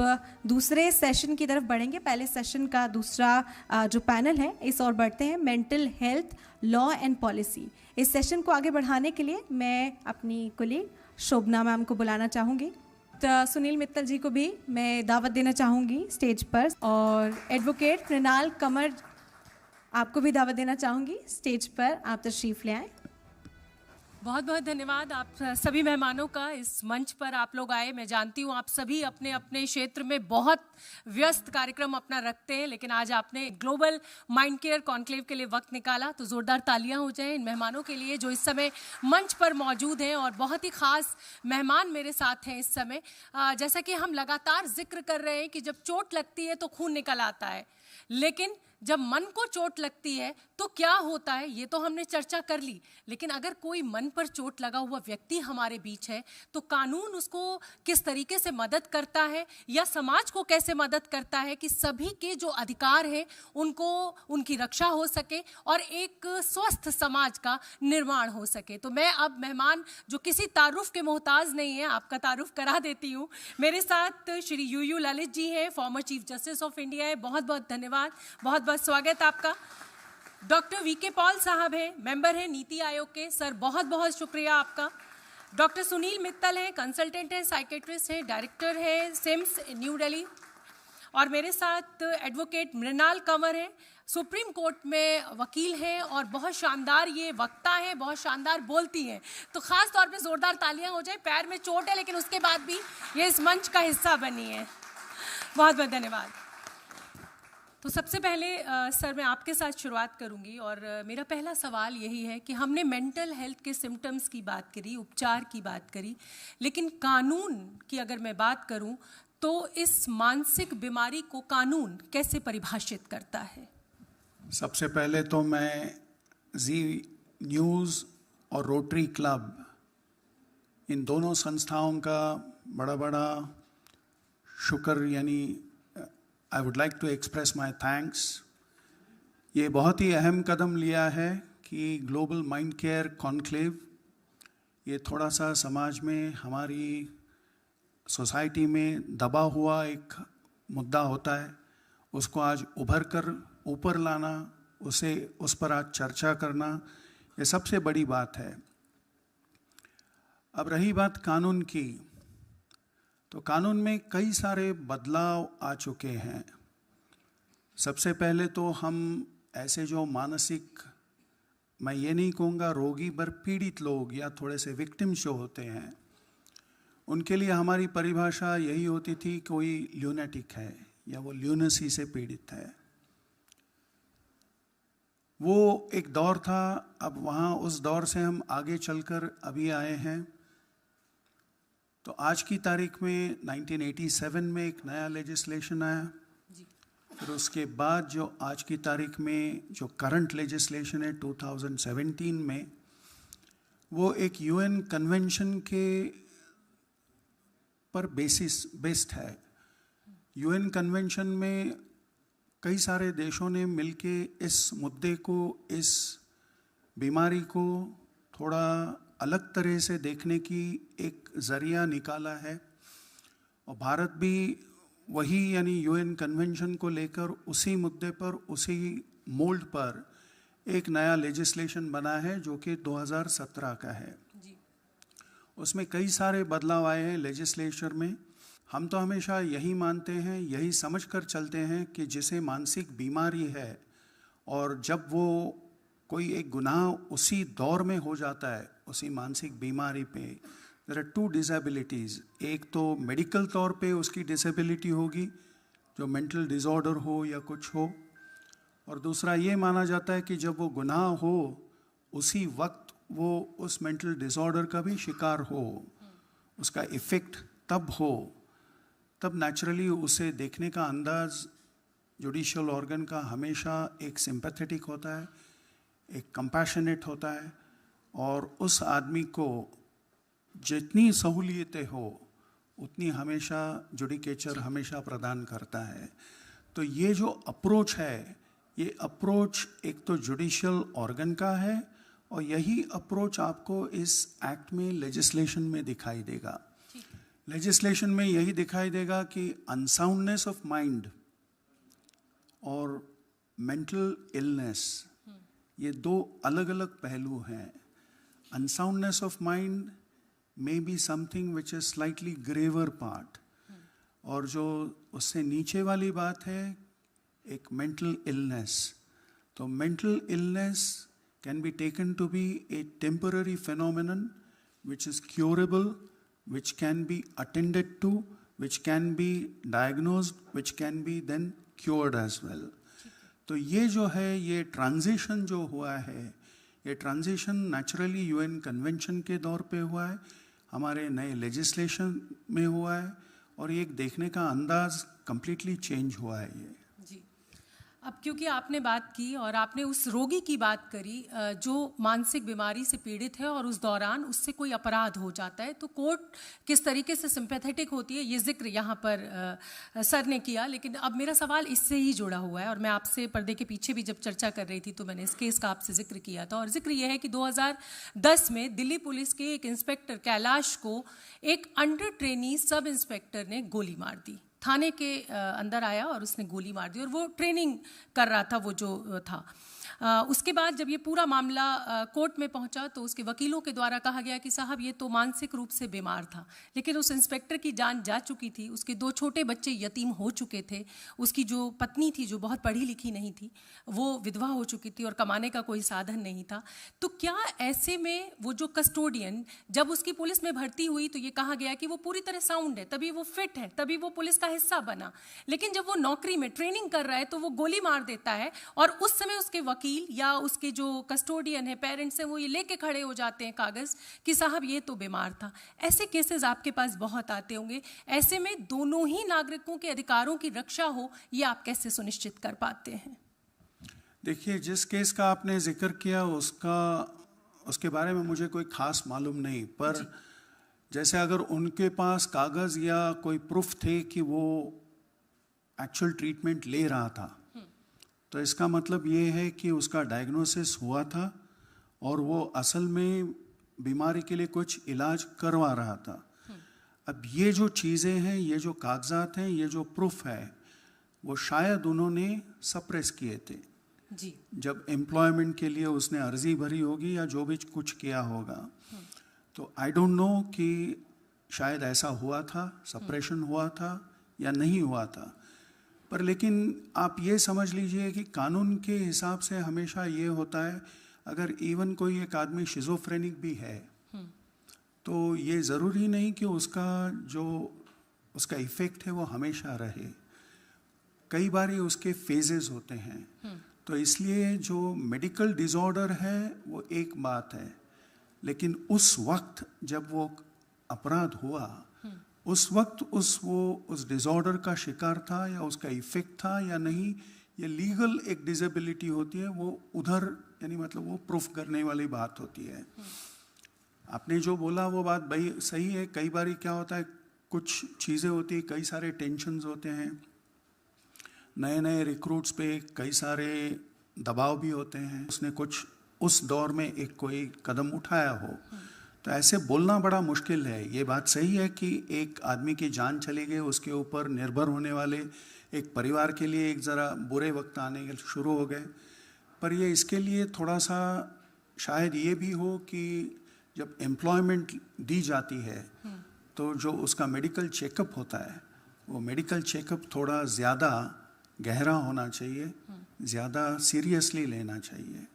दूसरे सेशन की तरफ बढ़ेंगे। पहले सेशन का दूसरा जो पैनल है, इस और बढ़ते हैं, mental health law and policy. इस सेशन को आगे बढ़ाने के लिए मैं अपनी कोलीग शोभना मैम को बुलाना चाहूँगी। तो सुनील मित्तल जी को भी मैं दावत देना चाहूँगी स्टेज पर, और एडवोकेट मृणाल कंवर आपको भी दावत देना चाहूँगी स्टेज पर, आप तशरीफ़ ले आएँ। बहुत बहुत धन्यवाद आप सभी मेहमानों का, इस मंच पर आप लोग आए। मैं जानती हूँ आप सभी अपने अपने क्षेत्र में बहुत व्यस्त कार्यक्रम अपना रखते हैं, लेकिन आज आपने ग्लोबल माइंड केयर कॉन्क्लेव के लिए वक्त निकाला, तो ज़ोरदार तालियां हो जाएं इन मेहमानों के लिए जो इस समय मंच पर मौजूद हैं। और बहुत ही ख़ास मेहमान मेरे साथ हैं इस समय। जैसा कि हम लगातार जिक्र कर रहे हैं कि जब चोट लगती है तो खून निकल आता है, लेकिन जब मन को चोट लगती है तो क्या होता है ये तो हमने चर्चा कर ली। लेकिन अगर कोई मन पर चोट लगा हुआ व्यक्ति हमारे बीच है तो कानून उसको किस तरीके से मदद करता है या समाज को कैसे मदद करता है कि सभी के जो अधिकार हैं उनको उनकी रक्षा हो सके और एक स्वस्थ समाज का निर्माण हो सके। तो मैं अब मेहमान जो किसी तारुफ के मोहताज नहीं है, आपका तारुफ करा देती हूँ। मेरे साथ श्री यूयू ललित जी हैं, former chief justice of India है। बहुत बहुत धन्यवाद, बहुत बहुत स्वागत आपका। डॉक्टर वीके पॉल साहब हैं, मेंबर हैं नीति आयोग के। सर बहुत बहुत शुक्रिया आपका। डॉक्टर सुनील मित्तल हैं, कंसल्टेंट हैं, साइकेट्रिस्ट हैं, डायरेक्टर हैं सिम्स न्यू दिल्ली। और मेरे साथ एडवोकेट मृणाल कंवर हैं, सुप्रीम कोर्ट में वकील हैं और बहुत शानदार ये वक्ता हैं, बहुत शानदार बोलती हैं। तो ख़ास तौर पे ज़ोरदार तालियां हो जाए। पैर में चोट है लेकिन उसके बाद भी ये इस मंच का हिस्सा बनी है। बहुत बहुत धन्यवाद। तो सबसे पहले सर मैं आपके साथ शुरुआत करूंगी और मेरा पहला सवाल यही है कि हमने मेंटल हेल्थ के सिम्टम्स की बात करी, उपचार की बात करी, लेकिन कानून की अगर मैं बात करूं तो इस मानसिक बीमारी को कानून कैसे परिभाषित करता है? सबसे पहले तो मैं जी न्यूज़ और रोटरी क्लब इन दोनों संस्थाओं का बड़ा बड़ा शुक्र यानी I would like to express my thanks। ये बहुत ही अहम कदम लिया है कि ग्लोबल माइंड केयर कॉन्क्लेव ये थोड़ा सा समाज में हमारी सोसाइटी में दबा हुआ एक मुद्दा होता है, उसको आज उभर कर ऊपर लाना, उस पर आज चर्चा करना, ये सबसे बड़ी बात है। अब रही बात कानून की, तो कानून में कई सारे बदलाव आ चुके हैं। सबसे पहले तो हम ऐसे जो मानसिक, मैं ये नहीं कहूँगा रोगी पर पीड़ित लोग या थोड़े से विक्टिम्स जो होते हैं, उनके लिए हमारी परिभाषा यही होती थी कोई ल्यूनेटिक है या वो ल्यूनेसी से पीड़ित है। वो एक दौर था, अब वहाँ उस दौर से हम आगे चलकर अभी आए हैं। तो आज की तारीख में 1987 में एक नया लेजिस्लेशन आया, फिर उसके बाद जो आज की तारीख में जो करंट लेजिस्लेशन है 2017 में, वो एक यूएन कन्वेंशन के पर बेस्ड है। यूएन कन्वेंशन में कई सारे देशों ने मिलके इस मुद्दे को, इस बीमारी को थोड़ा अलग तरह से देखने की एक ज़रिया निकाला है। और भारत भी वही यानी यूएन कन्वेंशन को लेकर उसी मुद्दे पर, उसी मोल्ड पर एक नया लेजिस्लेशन बना है जो कि 2017 का है। उसमें कई सारे बदलाव आए हैं लेजिस्लेचर में। हम तो हमेशा यही मानते हैं, यही समझ कर चलते हैं कि जिसे मानसिक बीमारी है और जब वो कोई एक गुनाह उसी दौर में हो जाता है, उसी मानसिक बीमारी पे देयर आर टू डिसेबिलिटीज़। एक तो मेडिकल तौर पे उसकी डिसेबिलिटी होगी जो मेंटल डिसऑर्डर हो या कुछ हो, और दूसरा ये माना जाता है कि जब वो गुनाह हो उसी वक्त वो उस मेंटल डिसऑर्डर का भी शिकार हो, उसका इफ़ेक्ट तब हो, तब नेचुरली उसे देखने का अंदाज जुडिशियल ऑर्गन का हमेशा एक सिंपैथेटिक होता है, एक कंपैशनेट होता है, और उस आदमी को जितनी सहूलियतें हो उतनी हमेशा जुडिकेचर हमेशा प्रदान करता है। तो ये जो अप्रोच है, ये अप्रोच एक तो जुडिशियल ऑर्गन का है और यही अप्रोच आपको इस एक्ट में लेजिस्लेशन में दिखाई देगा। लेजिस्लेशन में यही दिखाई देगा कि अनसाउंडनेस ऑफ माइंड और मेंटल इलनेस ये दो अलग अलग पहलू हैं। Unsoundness of mind may be something which is slightly graver part, और जो उससे नीचे वाली बात है एक मेंटल इलनेस। तो mental illness can be taken to be a temporary phenomenon which is curable, which can be attended to, which can be diagnosed, which can be then cured as well. तो ये जो है, ये ट्रांजिशन जो हुआ है, ये ट्रांजिशन नेचुरली यूएन कन्वेंशन के दौर पे हुआ है, हमारे नए लेजिस्लेशन में हुआ है, और ये एक देखने का अंदाज कंप्लीटली चेंज हुआ है ये। जी, अब क्योंकि आपने बात की और आपने उस रोगी की बात करी जो मानसिक बीमारी से पीड़ित है और उस दौरान उससे कोई अपराध हो जाता है, तो कोर्ट किस तरीके से सिंपैथेटिक होती है, ये जिक्र यहाँ पर सर ने किया। लेकिन अब मेरा सवाल इससे ही जुड़ा हुआ है, और मैं आपसे पर्दे के पीछे भी जब चर्चा कर रही थी तो मैंने इस केस का आपसे जिक्र किया था, और जिक्र यह है कि 2010 में दिल्ली पुलिस के एक इंस्पेक्टर कैलाश को एक अंडर ट्रेनी सब इंस्पेक्टर ने गोली मार दी। थाने के अंदर आया और उसने गोली मार दी, और वो ट्रेनिंग कर रहा था वो जो था। उसके बाद जब ये पूरा मामला कोर्ट में पहुंचा तो उसके वकीलों के द्वारा कहा गया कि साहब ये तो मानसिक रूप से बीमार था, लेकिन उस इंस्पेक्टर की जान जा चुकी थी, उसके 2 छोटे बच्चे यतीम हो चुके थे, उसकी जो पत्नी थी जो बहुत पढ़ी लिखी नहीं थी वो विधवा हो चुकी थी और कमाने का कोई साधन नहीं था। तो क्या ऐसे में वो जो कस्टोडियन जब उसकी पुलिस में भर्ती हुई तो ये कहा गया कि वो पूरी तरह साउंड है, तभी वो फिट है, तभी वो पुलिस का हिस्सा बना, लेकिन जब वो नौकरी में ट्रेनिंग कर रहा है तो वो गोली मार देता है, और उस समय उसके वकील या उसके जो कस्टोडियन है, पेरेंट्स हैं, वो ये लेके खड़े हो जाते हैं कागज कि साहब ये तो बीमार था। ऐसे केसेस आपके पास बहुत आते होंगे। ऐसे में दोनों ही नागरिकों के अधिकारों की रक्षा हो, ये आप कैसे सुनिश्चित कर पाते हैं? देखिए, जिस केस का आपने जिक्र किया उसके बारे में मुझे कोई खास मालूम नहीं, पर जैसे अगर उनके पास कागज या कोई प्रूफ थे कि वो एक्चुअल ट्रीटमेंट ले रहा था, तो इसका मतलब ये है कि उसका डायग्नोसिस हुआ था और वो असल में बीमारी के लिए कुछ इलाज करवा रहा था। अब ये जो चीज़ें हैं, ये जो कागजात हैं, ये जो प्रूफ है, वो शायद उन्होंने सप्रेस किए थे जी। जब एम्प्लॉयमेंट के लिए उसने अर्जी भरी होगी या जो भी कुछ किया होगा। तो आई डोंट नो कि शायद ऐसा हुआ था, सप्रेशन हुआ था या नहीं हुआ था, पर लेकिन आप ये समझ लीजिए कि कानून के हिसाब से हमेशा ये होता है, अगर इवन कोई एक आदमी शिज़ोफ्रेनिक भी है तो ये ज़रूरी नहीं कि उसका इफ़ेक्ट है वो हमेशा रहे, कई बार ये उसके फेजेस होते हैं। तो इसलिए जो मेडिकल डिसऑर्डर है वो एक बात है, लेकिन उस वक्त जब वो अपराध हुआ, उस वक्त उस डिसऑर्डर का शिकार था या उसका इफेक्ट था या नहीं, ये लीगल एक डिसेबिलिटी होती है, वो उधर यानी मतलब वो प्रूफ करने वाली बात होती है। आपने जो बोला वो बात भाई सही है। कई बार क्या होता है, कुछ चीज़ें होती है, कई सारे टेंशन्स होते हैं, नए नए रिक्रूट्स पे कई सारे दबाव भी होते हैं, उसने कुछ उस दौर में एक कोई कदम उठाया हो, तो ऐसे बोलना बड़ा मुश्किल है। ये बात सही है कि एक आदमी की जान चली गई, उसके ऊपर निर्भर होने वाले एक परिवार के लिए एक ज़रा बुरे वक्त आने के शुरू हो गए, पर ये इसके लिए थोड़ा सा शायद ये भी हो कि जब एम्प्लॉयमेंट दी जाती है तो जो उसका मेडिकल चेकअप होता है, वो मेडिकल चेकअप थोड़ा ज़्यादा गहरा होना चाहिए, ज़्यादा सीरियसली लेना चाहिए।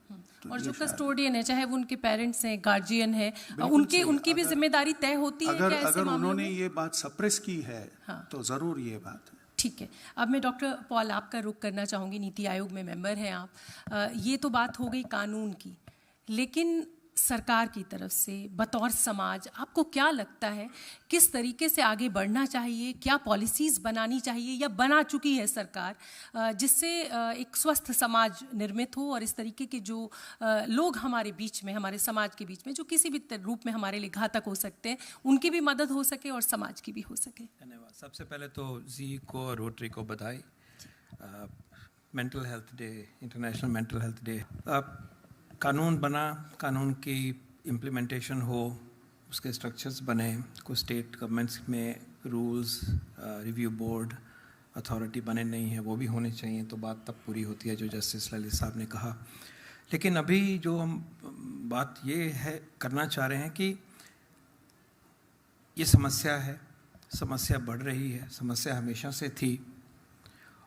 तो और जो कस्टोडियन है, चाहे वो उनके पेरेंट्स हैं, गार्जियन है, उनकी भी जिम्मेदारी तय होती है क्या ऐसे अगर मामलों उन्होंने में? ये बात सप्रेस की है तो ज़रूर ये बात है। ठीक है, अब मैं डॉक्टर पॉल आपका रुख करना चाहूँगी, नीति आयोग में मेंबर हैं आप। ये तो बात हो गई कानून की, लेकिन सरकार की तरफ से बतौर समाज आपको क्या लगता है किस तरीके से आगे बढ़ना चाहिए, क्या पॉलिसीज़ बनानी चाहिए या बना चुकी है सरकार, जिससे एक स्वस्थ समाज निर्मित हो और इस तरीके के जो लोग हमारे बीच में, हमारे समाज के बीच में जो किसी भी रूप में हमारे लिए घातक हो सकते हैं, उनकी भी मदद हो सके और समाज की भी हो सके? धन्यवाद। सबसे पहले तो जी को और रोटरी को बधाई। Mental health day, international mental health day. कानून बना, कानून की इम्प्लीमेंटेशन हो, उसके स्ट्रक्चर्स बने, कुछ स्टेट गवर्नमेंट्स में रूल्स, रिव्यू बोर्ड, अथॉरिटी बने नहीं है, वो भी होने चाहिए, तो बात तब पूरी होती है जो जस्टिस ललित साहब ने कहा। लेकिन अभी जो हम बात ये है करना चाह रहे हैं कि ये समस्या है, समस्या बढ़ रही है, समस्या हमेशा से थी।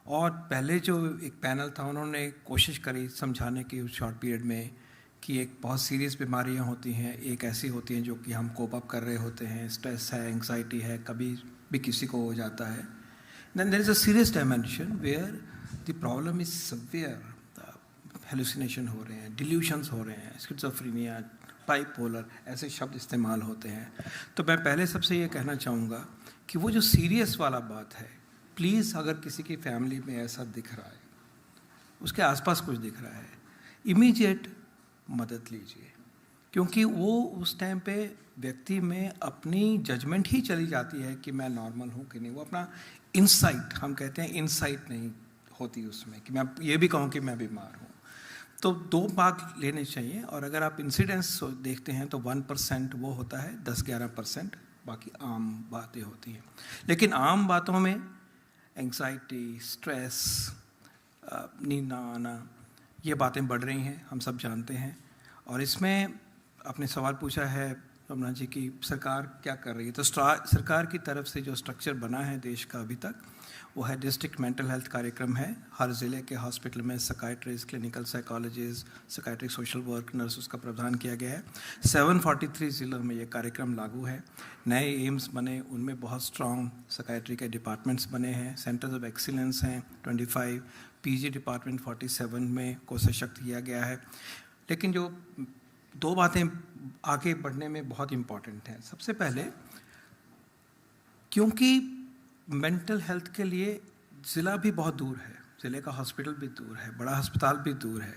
और पहले जो एक पैनल था उन्होंने कोशिश करी समझाने की उस शॉर्ट पीरियड में कि एक बहुत सीरियस बीमारियां होती हैं, एक ऐसी होती हैं जो कि हम कोप अप कर रहे होते हैं, स्ट्रेस है, एंग्जाइटी है, कभी भी किसी को हो जाता है। Then there is a serious dimension where the problem is severe, hallucination हो रहे हैं, डिल्यूशंस हो रहे हैं, स्किज़ोफ्रेनिया, बाइपोलर, ऐसे शब्द इस्तेमाल होते हैं। तो मैं पहले सबसे ये कहना चाहूँगा कि वो जो सीरियस वाला बात है, प्लीज़ अगर किसी की फैमिली में ऐसा दिख रहा है, उसके आसपास कुछ दिख रहा है, इमीडिएट मदद लीजिए, क्योंकि वो उस टाइम पे व्यक्ति में अपनी जजमेंट ही चली जाती है कि मैं नॉर्मल हूँ कि नहीं। वो अपना इंसाइट, हम कहते हैं इंसाइट नहीं होती उसमें कि मैं ये भी कहूँ कि मैं बीमार हूँ। तो 2 भाग लेने चाहिए। और अगर आप इंसिडेंस देखते हैं तो 1% वो होता है, 10-11% बाकी आम बातें होती हैं। लेकिन आम बातों में एंग्जाइटी, स्ट्रेस, नींद ना आना, ये बातें बढ़ रही हैं, हम सब जानते हैं। और इसमें आपने सवाल पूछा है रमना जी की सरकार क्या कर रही है। तो सरकार की तरफ से जो स्ट्रक्चर बना है देश का अभी तक, वो है डिस्ट्रिक्ट मेंटल हेल्थ कार्यक्रम है। हर ज़िले के हॉस्पिटल में psychiatrist, clinical psychologist, psychiatric social work nurse, उसका प्रावधान किया गया है। 743 ज़िलों में ये कार्यक्रम लागू है। नए एम्स बने, उनमें बहुत स्ट्रॉन्ग साइकाइट्री के डिपार्टमेंट्स बने हैं। सेंटर्स ऑफ एक्सीलेंस हैं 25, पीजी डिपार्टमेंट 47 में को सशक्त किया गया है। लेकिन जो 2 बातें आगे बढ़ने में बहुत इम्पॉर्टेंट हैं। सबसे पहले, क्योंकि मेंटल हेल्थ के लिए ज़िला भी बहुत दूर है, ज़िले का हॉस्पिटल भी दूर है, बड़ा अस्पताल भी दूर है,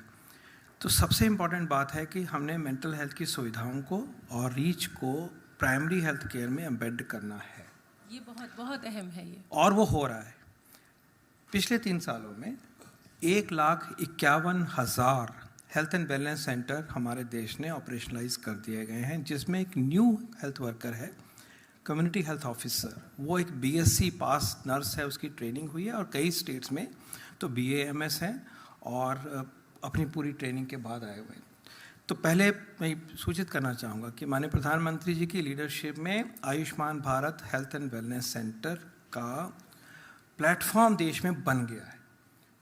तो सबसे इम्पॉर्टेंट बात है कि हमने मेंटल हेल्थ की सुविधाओं को और रीच को प्राइमरी हेल्थ केयर में एम्बेड करना है। ये बहुत बहुत अहम है ये, और वो हो रहा है। पिछले 3 सालों में 1,51,000 हेल्थ एंड वेलनेस सेंटर हमारे देश ने ऑपरेशनलाइज कर दिए गए हैं, जिसमें एक न्यू हेल्थ वर्कर है, कम्युनिटी हेल्थ ऑफिसर। वो एक BSc पास नर्स है, उसकी ट्रेनिंग हुई है, और कई स्टेट्स में तो BAMS हैं और अपनी पूरी ट्रेनिंग के बाद आए हुए हैं। तो पहले मैं सूचित करना चाहूँगा कि माननीय प्रधानमंत्री जी की लीडरशिप में Ayushman Bharat health and wellness centre का प्लेटफॉर्म देश में बन गया है।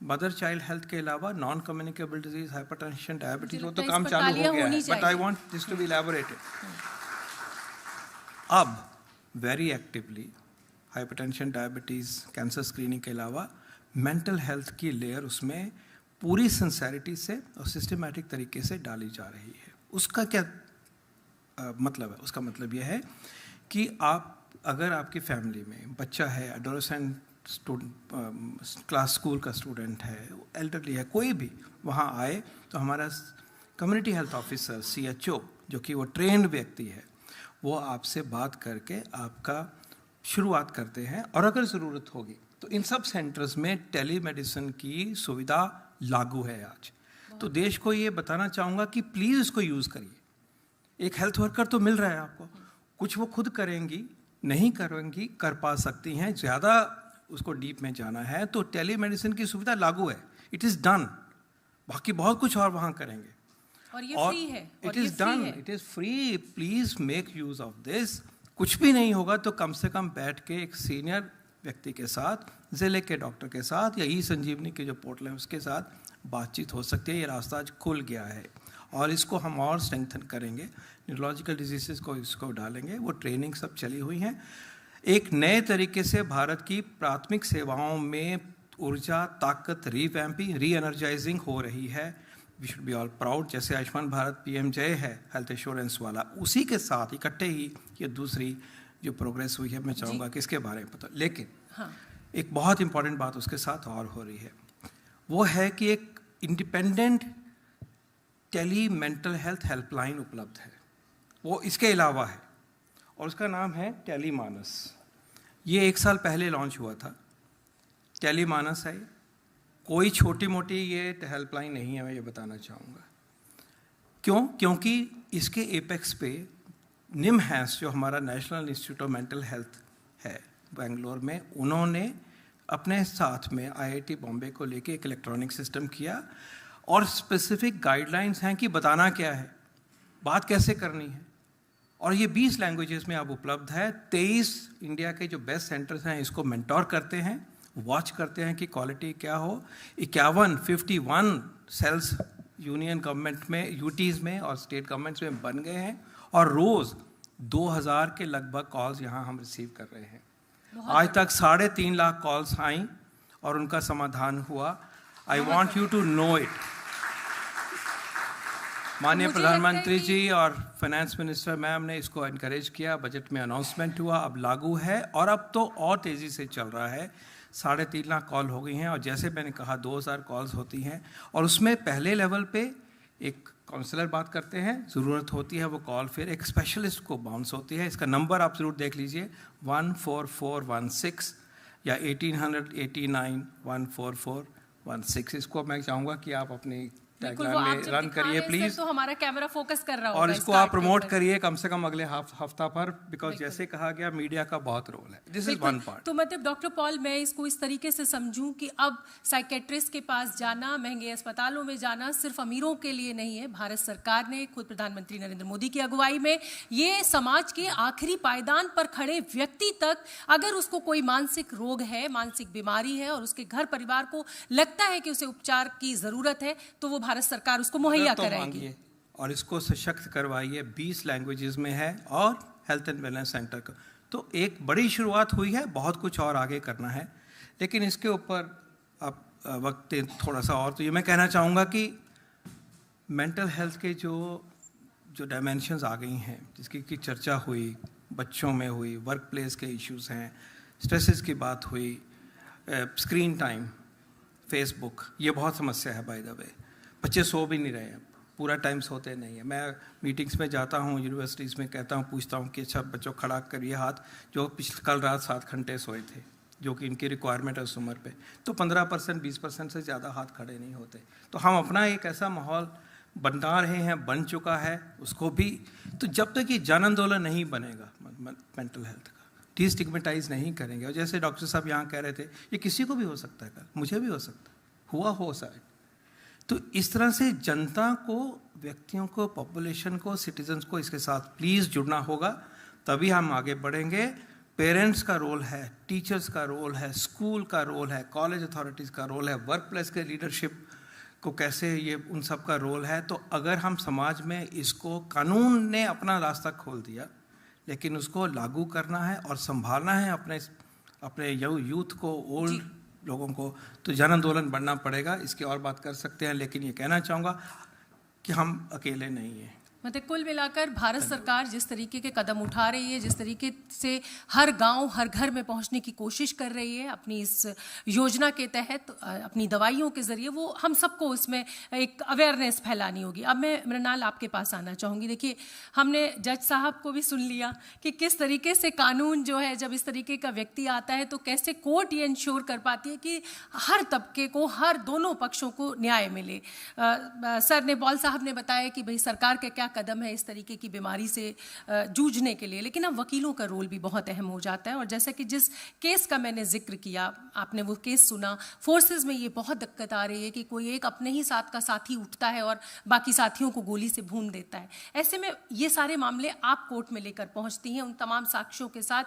मदर चाइल्ड हेल्थ के अलावा non communicable disease, hypertension, diabetes, वो तो काम चालू हो गया है, but I want this to be elaborated. अब very actively hypertension, diabetes, cancer screening के अलावा मेंटल हेल्थ की लेयर उसमें पूरी सिंसेरिटी से और सिस्टमैटिक तरीके से डाली जा रही है। उसका क्या मतलब है? उसका मतलब यह है कि आप, अगर आपकी फैमिली में बच्चा है, एडोलेसेंट क्लास स्कूल का स्टूडेंट है, एल्डरली है, कोई भी वहाँ आए तो हमारा कम्युनिटी हेल्थ ऑफिसर CHO, जो कि वो ट्रेंड व्यक्ति है, वो आपसे बात करके आपका शुरुआत करते हैं। और अगर ज़रूरत होगी तो इन सब सेंटर्स में टेलीमेडिसिन की सुविधा लागू है आज। तो देश को ये बताना चाहूँगा कि प्लीज़ इसको यूज़ करिए। एक हेल्थ वर्कर तो मिल रहा है आपको, कुछ वो खुद करेंगी नहीं करेंगी, कर पा सकती हैं, ज़्यादा उसको डीप में जाना है तो टेलीमेडिसिन की सुविधा लागू है, इट इज़ डन। बाकी बहुत कुछ और वहाँ करेंगे, और ये फ्री है, it is done, it is free. Please make use of this. कुछ भी नहीं होगा तो कम से कम बैठ के एक सीनियर व्यक्ति के साथ, ज़िले के डॉक्टर के साथ, या ई-संजीवनी के जो पोर्टल है उसके साथ बातचीत हो सकती है। ये रास्ता आज खुल गया है और इसको हम और स्ट्रेंथन करेंगे। न्यूरोलॉजिकल डिजीज़ेस को इसको डालेंगे, वो ट्रेनिंग सब चली हुई हैं। एक नए तरीके से भारत की प्राथमिक सेवाओं में ऊर्जा, ताकत, रीवैम्पिंग, री एनर्जाइजिंग हो रही है। We should be all proud. जैसे आयुष्मान भारत PMJ है हेल्थ इंश्योरेंस वाला, उसी के साथ इकट्ठे ही ये दूसरी जो प्रोग्रेस हुई है, मैं चाहूँगा कि इसके बारे में पता। लेकिन एक बहुत इंपॉर्टेंट बात उसके साथ और हो रही है, वो है कि एक independent tele mental health helpline उपलब्ध है, वो इसके अलावा है, और उसका नाम है टेलीमानस। ये 1 साल पहले लॉन्च हुआ था। टेलीमानस है, कोई छोटी मोटी ये हेल्पलाइन नहीं है, मैं ये बताना चाहूँगा। क्यों? क्योंकि इसके एपेक्स पे निमहैंस जो हमारा national institute of mental health है बेंगलोर में, उन्होंने अपने साथ में आईआईटी बॉम्बे को लेके एक इलेक्ट्रॉनिक सिस्टम किया और स्पेसिफिक गाइडलाइंस हैं कि बताना क्या है, बात कैसे करनी है, और ये 20 लैंग्वेजेस में अब उपलब्ध है। 23 इंडिया के जो बेस्ट सेंटर्स हैं इसको मेंटोर करते हैं, वॉच करते हैं कि क्वालिटी क्या हो। 51 सेल्स यूनियन गवर्नमेंट में, यूटीज़ में और स्टेट गवर्नमेंट्स में बन गए हैं और रोज़ 2000 के लगभग कॉल्स यहाँ हम रिसीव कर रहे हैं। आज तक 3.5 लाख कॉल्स आई और उनका समाधान हुआ। I want you to know it. माननीय प्रधानमंत्री जी और फाइनेंस मिनिस्टर मैम ने इसको इनकरेज किया, बजट में अनाउंसमेंट हुआ, अब लागू है और अब तो और तेज़ी से चल रहा है। 3.5 लाख कॉल हो गई हैं और जैसे मैंने कहा 2000 कॉल्स होती हैं और उसमें पहले लेवल पे एक काउंसलर बात करते हैं, ज़रूरत होती है वो कॉल फिर एक स्पेशलिस्ट को बाउंस होती है। इसका नंबर आप ज़रूर देख लीजिए 14416 या 1889 14416। इसको मैं चाहूँगा कि आप अपनी टैगलाइन में रन करिए प्लीज, तो हमारा कैमरा फोकस कर रहा होगा और इसको आप प्रमोट करिए कम से कम अगले हफ्ता पर, बिकॉज जैसे कहा गया मीडिया का बहुत रोल है। This is one part. तो मतलब डॉक्टर पॉल, मैं इसको इस तरीके से समझूं कि अब साइकेट्रिस्ट के पास जाना, महंगे अस्पतालों में जाना सिर्फ अमीरों के लिए नहीं है। भारत सरकार ने खुद प्रधानमंत्री नरेंद्र मोदी की अगुवाई में ये समाज के आखिरी पायदान पर खड़े व्यक्ति तक, अगर उसको कोई मानसिक रोग है, मानसिक बीमारी है और उसके घर परिवार को लगता है कि उसे उपचार की जरूरत है, तो वो भारत सरकार उसको मुहैया कराएगी। और इसको सशक्त करवाइए। 20 लैंग्वेजेस में है और हेल्थ एंड वेलनेस सेंटर का तो एक बड़ी शुरुआत हुई है, बहुत कुछ और आगे करना है, लेकिन इसके ऊपर अब वक्त थोड़ा सा और। तो ये मैं कहना चाहूँगा कि मेंटल हेल्थ के जो डायमेंशंस आ गई हैं, जिसकी की चर्चा हुई, बच्चों में हुई, वर्क प्लेस के इश्यूज हैं, स्ट्रेसेस की बात हुई, स्क्रीन टाइम, फेसबुक, ये बहुत समस्या है। बाय द वे बच्चे सो भी नहीं रहे हैं, पूरा टाइम सोते नहीं है। मैं मीटिंग्स में जाता हूँ, यूनिवर्सिटीज़ में कहता हूँ, पूछता हूँ कि अच्छा बच्चों खड़ा करिए हाथ जो कल रात 7 घंटे सोए थे, जो कि इनकी रिक्वायरमेंट है उस उम्र पे, तो 15% 20% से ज़्यादा हाथ खड़े नहीं होते। तो हम अपना एक ऐसा माहौल बना रहे हैं, बन चुका है उसको भी। तो जब तक ये जन आंदोलन नहीं बनेगा मेंटल हेल्थ का, डिस्टिग्मेटाइज नहीं करेंगे, और जैसे डॉक्टर साहब यहाँ कह रहे थे, ये किसी को भी हो सकता है, कल मुझे भी हो सकता है, हुआ हो सकता है। तो इस तरह से जनता को, व्यक्तियों को, पॉपुलेशन को, सिटीजन्स को इसके साथ प्लीज़ जुड़ना होगा, तभी हम आगे बढ़ेंगे। पेरेंट्स का रोल है, टीचर्स का रोल है, स्कूल का रोल है, कॉलेज अथॉरिटीज़ का रोल है, वर्क प्लेस के लीडरशिप को कैसे, ये उन सब का रोल है। तो अगर हम समाज में इसको, कानून ने अपना रास्ता खोल दिया, लेकिन उसको लागू करना है और संभालना है अपने यूथ को, ओल्ड लोगों को, तो जन आंदोलन बढ़ना पड़ेगा। इसकी और बात कर सकते हैं, लेकिन ये कहना चाहूँगा कि हम अकेले नहीं हैं। मतलब कुल मिलाकर भारत सरकार जिस तरीके के कदम उठा रही है, जिस तरीके से हर गांव, हर घर में पहुंचने की कोशिश कर रही है अपनी इस योजना के तहत, अपनी दवाइयों के जरिए, वो हम सबको उसमें एक अवेयरनेस फैलानी होगी। अब मैं मृणाल आपके पास आना चाहूँगी। देखिए, हमने जज साहब को भी सुन लिया कि किस तरीके से कानून जो है, जब इस तरीके का व्यक्ति आता है तो कैसे कोर्ट ये इंश्योर कर पाती है कि हर तबके को, हर दोनों पक्षों को न्याय मिले। सर ने, पॉल साहब ने बताया कि भाई सरकार के क्या कदम है इस तरीके की बीमारी से जूझने के लिए, लेकिन अब वकीलों का रोल भी बहुत अहम हो जाता है। और जैसे कि जिस केस का मैंने जिक्र किया, आपने वो केस सुना, फोर्सेस में ये बहुत दिक्कत आ रही है कि कोई एक अपने ही साथ का साथी उठता है और बाकी साथियों को गोली से भून देता है। ऐसे में ये सारे मामले आप कोर्ट में लेकर पहुंचती हैं उन तमाम साक्ष्यों के साथ।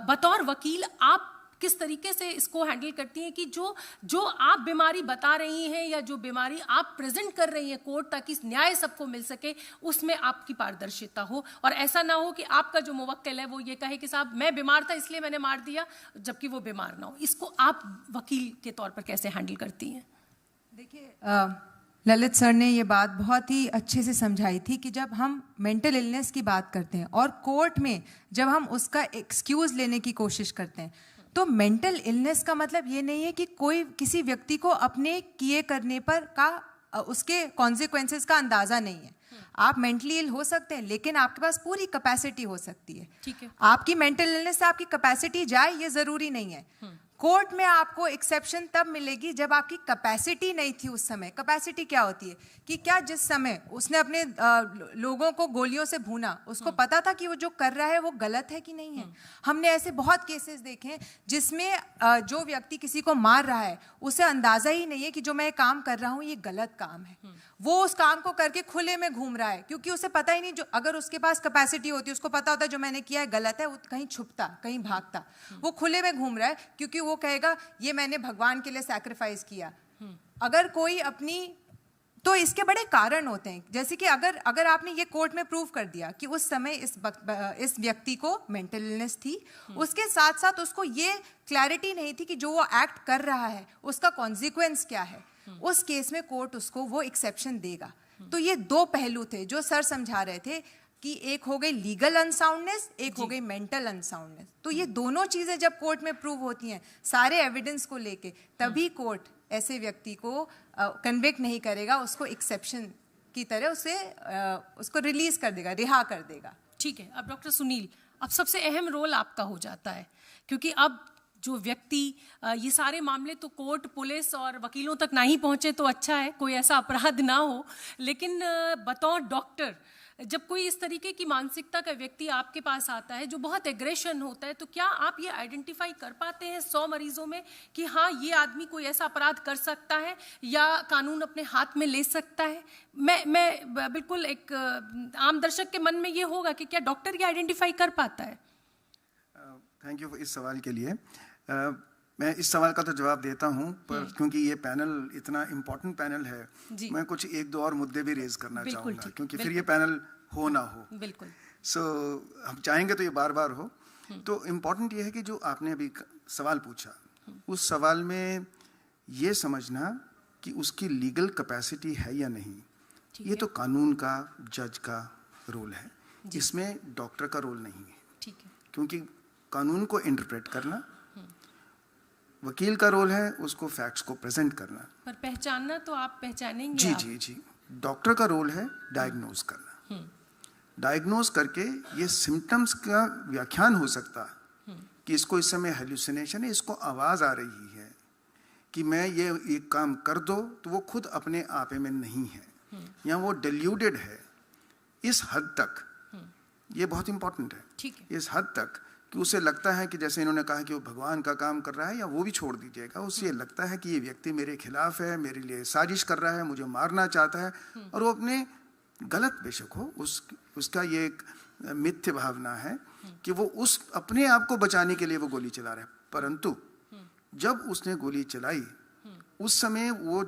बतौर वकील आप किस तरीके से इसको हैंडल करती हैं कि जो आप बीमारी बता रही हैं या जो बीमारी आप प्रेजेंट कर रही हैं कोर्ट, ताकि न्याय सबको मिल सके, उसमें आपकी पारदर्शिता हो और ऐसा ना हो कि आपका जो मुवक्किल है वो ये कहे कि साहब मैं बीमार था इसलिए मैंने मार दिया, जबकि वो बीमार ना हो। इसको आप वकील के तौर पर कैसे हैंडल करती हैं? देखिए, ललित सर ने ये बात बहुत ही अच्छे से समझाई थी कि जब हम मेंटल इलनेस की बात करते हैं और कोर्ट में जब हम उसका एक्सक्यूज लेने की कोशिश करते हैं, तो मेंटल इलनेस का मतलब ये नहीं है कि कोई किसी व्यक्ति को अपने किए करने पर का उसके कॉन्सिक्वेंसेस का अंदाजा नहीं है। आप मेंटली इल हो सकते हैं, लेकिन आपके पास पूरी कैपेसिटी हो सकती है। ठीक है। आपकी मेंटल इलनेस से आपकी कैपेसिटी जाए ये जरूरी नहीं है। कोर्ट में आपको एक्सेप्शन तब मिलेगी जब आपकी कैपेसिटी नहीं थी उस समय। कैपेसिटी क्या होती है कि क्या जिस समय उसने अपने लोगों को गोलियों से भूना, उसको पता था कि वो जो कर रहा है वो गलत है कि नहीं है। हमने ऐसे बहुत केसेस देखे हैं जिसमें जो व्यक्ति किसी को मार रहा है उसे अंदाजा ही नहीं है कि जो मैं काम कर रहा हूँ ये गलत काम है। वो उस काम को करके खुले में घूम रहा है क्योंकि उसे पता ही नहीं, जो अगर उसके पास कैपेसिटी होती, उसको पता होता जो मैंने किया है गलत है, वो कहीं छुपता, कहीं भागता। वो खुले में घूम रहा है क्योंकि वो कहेगा ये मैंने भगवान के लिए सैक्रिफाइस किया। अगर कोई अपनी, तो इसके बड़े कारण होते हैं, जैसे कि अगर आपने ये कोर्ट में प्रूव कर दिया कि उस समय इस व्यक्ति को मेंटल इलनेस थी, उसके साथ साथ उसको ये क्लैरिटी नहीं थी कि जो वो एक्ट कर रहा है उसका कॉन्सिक्वेंस क्या है, उस केस में कोर्ट उसको वो एक्सेप्शन देगा। तो ये दो पहलू थे जो सर समझा रहे थे कि एक हो गई लीगल अनसाउंडनेस, एक हो गई मेंटल अनसाउंडनेस। तो ये दोनों चीजें जब कोर्ट में प्रूव होती हैं सारे एविडेंस को लेके, तभी कोर्ट ऐसे व्यक्ति को कन्विक्ट नहीं करेगा, उसको एक्सेप्शन की तरह उसको रिलीज कर देगा, रिहा कर देगा। ठीक है। अब डॉक्टर सुनील, अब सबसे अहम रोल आपका हो जाता है, क्योंकि अब जो व्यक्ति, ये सारे मामले तो कोर्ट, पुलिस और वकीलों तक ना ही पहुंचे तो अच्छा है, कोई ऐसा अपराध ना हो, लेकिन बतौर डॉक्टर जब कोई इस तरीके की मानसिकता का व्यक्ति आपके पास आता है जो बहुत एग्रेशन होता है, तो क्या आप ये आइडेंटिफाई कर पाते हैं 100 मरीजों में कि हाँ ये आदमी कोई ऐसा अपराध कर सकता है या कानून अपने हाथ में ले सकता है? मैं बिल्कुल एक आम दर्शक के मन में ये होगा कि क्या डॉक्टर ये आइडेंटिफाई कर पाता है? थैंक यू इस सवाल के लिए। मैं इस सवाल का तो जवाब देता हूं, पर क्योंकि ये पैनल इतना इम्पोर्टेंट पैनल है, मैं कुछ एक दो और मुद्दे भी रेज करना चाहूँगा, क्योंकि फिर ये पैनल हो ना हो। बिल्कुल। हम चाहेंगे तो ये बार बार हो। तो इम्पोर्टेंट ये है कि जो आपने अभी सवाल पूछा, उस सवाल में ये समझना कि उसकी लीगल कैपेसिटी है या नहीं, ये तो कानून का, जज का रोल है, इसमें डॉक्टर का रोल नहीं है। ठीक है। क्योंकि कानून को इंटरप्रेट करना वकील का रोल है, उसको फैक्ट्स को प्रेजेंट करना, पर पहचानना तो आप पहचानेंगे। जी जी जी। डॉक्टर का रोल है डायग्नोज करना। डायग्नोज करके ये सिम्टम्स का व्याख्यान हो सकता कि इसको इस समय हेलुसिनेशन है, इसको आवाज आ रही है कि मैं ये एक काम कर दो, तो वो खुद अपने आप में नहीं है, या वो डिल्यूटेड है। इस हद तक ये बहुत इंपॉर्टेंट है। ठीक है। इस हद तक कि उसे लगता है कि जैसे इन्होंने कहा कि वो भगवान का काम कर रहा है, या वो भी छोड़ दीजिएगा, उसे ये लगता है कि ये व्यक्ति मेरे खिलाफ है, मेरे लिए साजिश कर रहा है, मुझे मारना चाहता है, और वो अपने गलत बेशक हो, उसका ये एक मिथ्य भावना है कि वो उस अपने आप को बचाने के लिए वो गोली चला रहा है। परंतु जब उसने गोली चलाई उस समय वो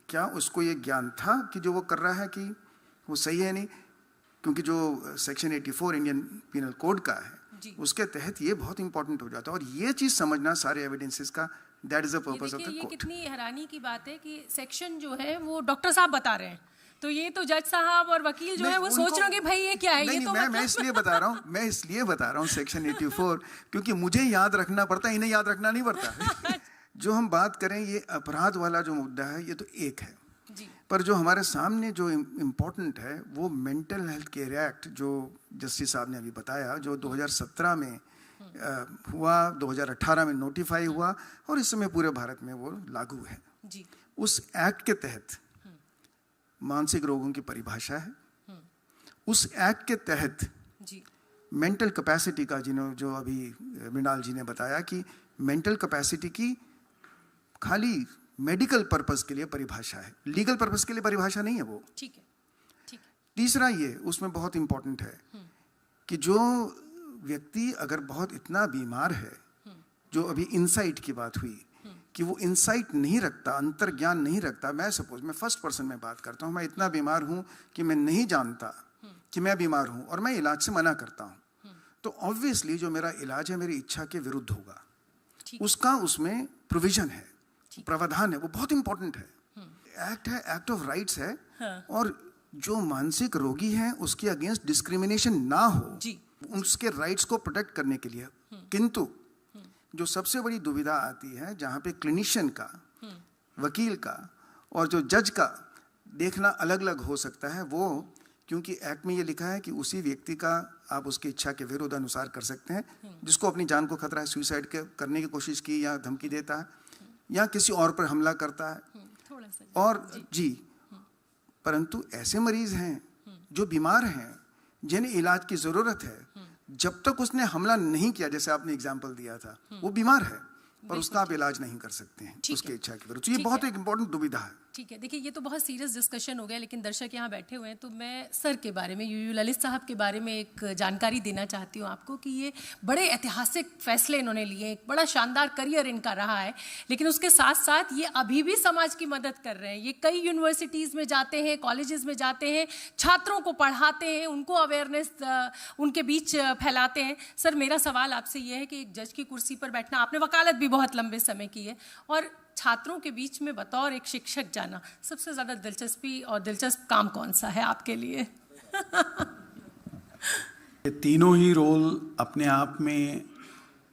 क्या उसको ये ज्ञान था कि जो वो कर रहा है कि वो सही है नहीं? क्योंकि जो सेक्शन 84 इंडियन पीनल कोड का है उसके तहत ये बहुत इंपॉर्टेंट हो जाता है, और ये चीज समझना सारे एविडेंसेस का, that is the purpose of the court. ये कितनी हैरानी की बात है कि सेक्शन जो है वो डॉक्टर साहब बता रहे हैं, तो ये तो जज साहब और वकील जो है वो सोच रहे हो कि भाई ये क्या है। नहीं, ये तो मैं इसलिए बता रहा हूँ सेक्शन 84, क्योंकि मुझे याद रखना पड़ता है, इन्हें याद रखना नहीं पड़ता। जो हम बात करें ये अपराध वाला जो मुद्दा है, ये तो एक है, पर जो हमारे सामने जो इम्पोर्टेंट है वो मेंटल हेल्थ केयर एक्ट, जो जस्टिस साहब ने अभी बताया, जो 2017 में हुआ, 2018 में नोटिफाई हुआ, और इस समय पूरे भारत में वो लागू है। उस एक्ट के तहत मानसिक रोगों की परिभाषा है। उस एक्ट के तहत मेंटल कैपेसिटी का, जो अभी मृणाल जी ने बताया कि मेंटल कैपेसिटी की खाली मेडिकल पर्पस के लिए परिभाषा है, लीगल पर्पस के लिए परिभाषा नहीं है वो। ठीक है, ठीक है। तीसरा ये उसमें बहुत इंपॉर्टेंट है कि जो व्यक्ति अगर बहुत इतना बीमार है, जो अभी इंसाइट की बात हुई कि वो इंसाइट नहीं रखता, अंतर्ज्ञान नहीं रखता। मैं सपोज मैं फर्स्ट पर्सन में बात करता हूँ, मैं इतना बीमार हूँ कि मैं नहीं जानता कि मैं बीमार हूँ और मैं इलाज से मना करता हूँ, तो ऑब्वियसली जो मेरा इलाज है मेरी इच्छा के विरुद्ध होगा। उसका उसमें प्रोविजन है, प्रावधान है, वो बहुत इंपॉर्टेंट है। एक्ट है, एक्ट ऑफ राइट्स है। और जो मानसिक रोगी है उसके अगेंस्ट डिस्क्रिमिनेशन ना हो, उसके राइट्स को प्रोटेक्ट करने के लिए। किंतु जो सबसे बड़ी दुविधा आती है, जहाँ पे क्लिनिशियन का, वकील का और जो जज का देखना अलग अलग हो सकता है, वो क्योंकि एक्ट में ये लिखा है कि उसी व्यक्ति का आप उसकी इच्छा के विरुद्ध अनुसार कर सकते हैं। जिसको अपनी जान को खतरा है, सुसाइड करने की कोशिश की या धमकी देता है या किसी और पर हमला करता है, थोड़ा सा और जी, परंतु ऐसे मरीज हैं जो बीमार हैं, जिन्हें इलाज की जरूरत है, जब तक उसने हमला नहीं किया, जैसे आपने एग्जाम्पल दिया था, वो बीमार है पर उसका आप इलाज नहीं कर सकते हैं उसकी इच्छा के विरुद्ध। ये बहुत एक इम्पोर्टेंट दुविधा है। ठीक है, देखिए ये तो बहुत सीरियस डिस्कशन हो गया, लेकिन दर्शक यहाँ बैठे हुए हैं तो मैं सर के बारे में, यूयू ललित साहब के बारे में एक जानकारी देना चाहती हूँ आपको कि ये बड़े ऐतिहासिक फैसले इन्होंने लिए, एक बड़ा शानदार करियर इनका रहा है, लेकिन उसके साथ साथ ये अभी भी समाज की मदद कर रहे हैं। ये कई यूनिवर्सिटीज़ में जाते हैं, कॉलेजेस में जाते हैं, छात्रों को पढ़ाते हैं, उनको अवेयरनेस उनके बीच फैलाते हैं। सर, मेरा सवाल आपसे ये है कि एक जज की कुर्सी पर बैठना, आपने वकालत भी बहुत लंबे समय की है, और छात्रों के बीच में बतौर एक शिक्षक जाना, सबसे ज़्यादा दिलचस्पी और दिलचस्प काम कौन सा है आपके लिए? ये तीनों ही रोल अपने आप में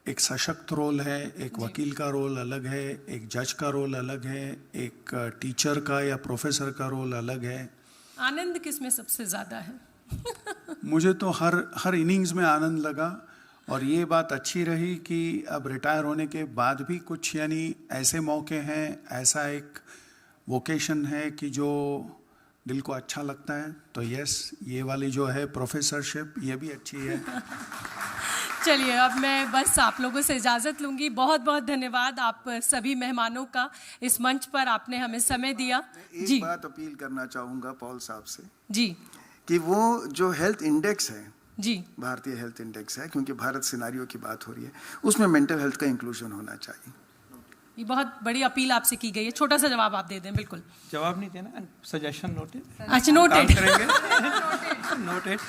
एक सशक्त रोल है। एक वकील का रोल अलग है, एक जज का रोल अलग है, एक टीचर का या प्रोफेसर का रोल अलग है। आनंद किस में सबसे ज़्यादा है? मुझे तो हर इनिंग्स में आनंद लगा, और ये बात अच्छी रही कि अब रिटायर होने के बाद भी कुछ यानी ऐसे मौके हैं, ऐसा एक वोकेशन है कि जो दिल को अच्छा लगता है। तो यस, ये वाली जो है प्रोफेसरशिप, ये भी अच्छी है। चलिए, अब मैं बस आप लोगों से इजाज़त लूँगी। बहुत बहुत धन्यवाद आप सभी मेहमानों का, इस मंच पर आपने हमें समय दिया। एक बात अपील करना चाहूँगा पॉल साहब से जी, कि वो जो हेल्थ इंडेक्स है जी, भारतीय हेल्थ इंडेक्स है, क्योंकि भारत सिनारियो की बात हो रही है, उसमें मेंटल हेल्थ का इंक्लूजन होना चाहिए। ये बहुत बड़ी अपील आपसे की गई है। छोटा सा जवाब आप दे दें। बिल्कुल जवाब नहीं देना, सजेशन नोटेड। अच्छा, नोटेड करेंगे। नोटेड।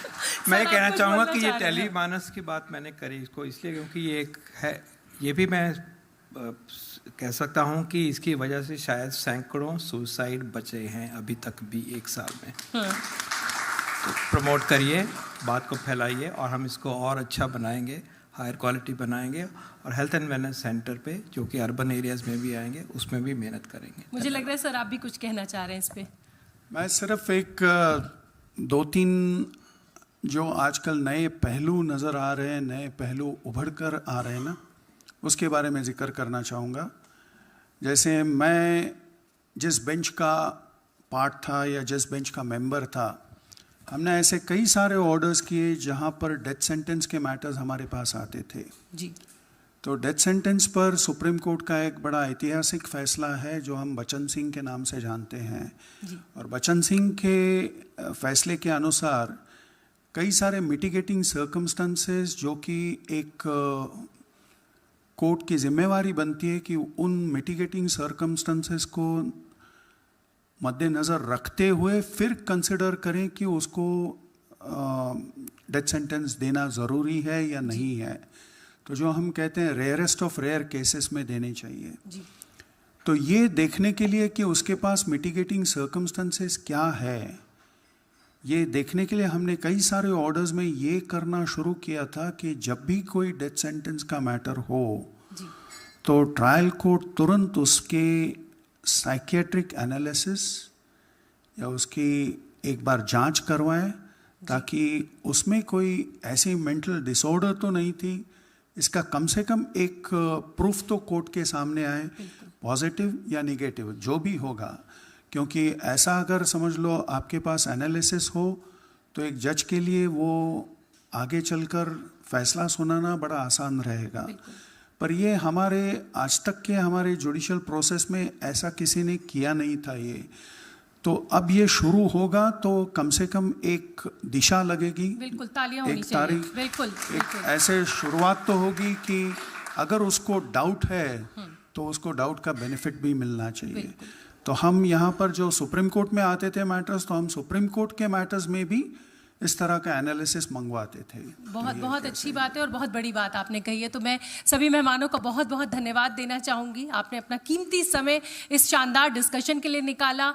मैं कहना चाहूँगा कि ये टेलीमानस की बात मैंने करी इसको इसलिए क्योंकि ये एक है, ये भी मैं कह सकता हूँ कि इसकी वजह से शायद सैकड़ों सुसाइड बचे हैं अभी तक भी एक साल में। तो प्रमोट करिए, बात को फैलाइए, और हम इसको और अच्छा बनाएंगे, हायर क्वालिटी बनाएंगे, और हेल्थ एंड वेलनेस सेंटर पे जो कि अर्बन एरियाज़ में भी आएंगे, उसमें भी मेहनत करेंगे। मुझे लग रहा है सर आप भी कुछ कहना चाह रहे हैं इस पे। मैं सिर्फ एक 2-3 जो आजकल नए पहलू नज़र आ रहे हैं, नए पहलू उभर कर आ रहे हैं ना, उसके बारे में जिक्र करना चाहूँगा। जैसे मैं जिस बेंच का पार्ट था या जिस बेंच का मेंबर था, हमने ऐसे कई सारे ऑर्डर्स किए जहाँ पर डेथ सेंटेंस के मैटर्स हमारे पास आते थे जी। तो डेथ सेंटेंस पर सुप्रीम कोर्ट का एक बड़ा ऐतिहासिक फैसला है जो हम बचन सिंह के नाम से जानते हैं जी। और बचन सिंह के फैसले के अनुसार कई सारे मिटिगेटिंग सर्कमस्टेंसेस जो कि एक कोर्ट की जिम्मेवारी बनती है कि उन मिटिगेटिंग सर्कमस्टेंसेस को मद्देनज़र रखते हुए फिर कंसिडर करें कि उसको डेथ सेंटेंस देना ज़रूरी है या नहीं है। तो जो हम कहते हैं रेयरेस्ट ऑफ रेयर केसेस में देने चाहिए जी। तो ये देखने के लिए कि उसके पास मिटिगेटिंग सर्कमस्टेंसेस क्या है, ये देखने के लिए हमने कई सारे ऑर्डर्स में ये करना शुरू किया था कि जब भी कोई डेथ सेंटेंस का मैटर हो जी। तो ट्रायल कोर्ट तुरंत उसके साइकियाट्रिक एनालिसिस या उसकी एक बार जांच करवाएं ताकि उसमें कोई ऐसी मेंटल डिसऑर्डर तो नहीं थी, इसका कम से कम एक प्रूफ तो कोर्ट के सामने आए, पॉजिटिव या नेगेटिव जो भी होगा। क्योंकि ऐसा अगर समझ लो आपके पास एनालिसिस हो तो एक जज के लिए वो आगे चलकर फैसला सुनाना बड़ा आसान रहेगा। पर ये हमारे आज तक के हमारे जुडिशियल प्रोसेस में ऐसा किसी ने किया नहीं था ये। तो अब ये शुरू होगा तो कम से कम एक दिशा लगेगी, बिल्कुल तालियां होनी एक चाहिए। तारीख, बिल्कुल, एक बिल्कुल। ऐसे शुरुआत तो होगी कि अगर उसको डाउट है तो उसको डाउट का बेनिफिट भी मिलना चाहिए। तो हम यहाँ पर जो सुप्रीम कोर्ट में आते थे मैटर्स, तो हम सुप्रीम कोर्ट के मैटर्स में भी इस तरह का एनालिसिस मंगवाते थे। बहुत बहुत अच्छी बात है और बहुत बड़ी बात आपने कही है। तो मैं सभी मेहमानों का बहुत बहुत धन्यवाद देना चाहूँगी। आपने अपना कीमती समय इस शानदार डिस्कशन के लिए निकाला।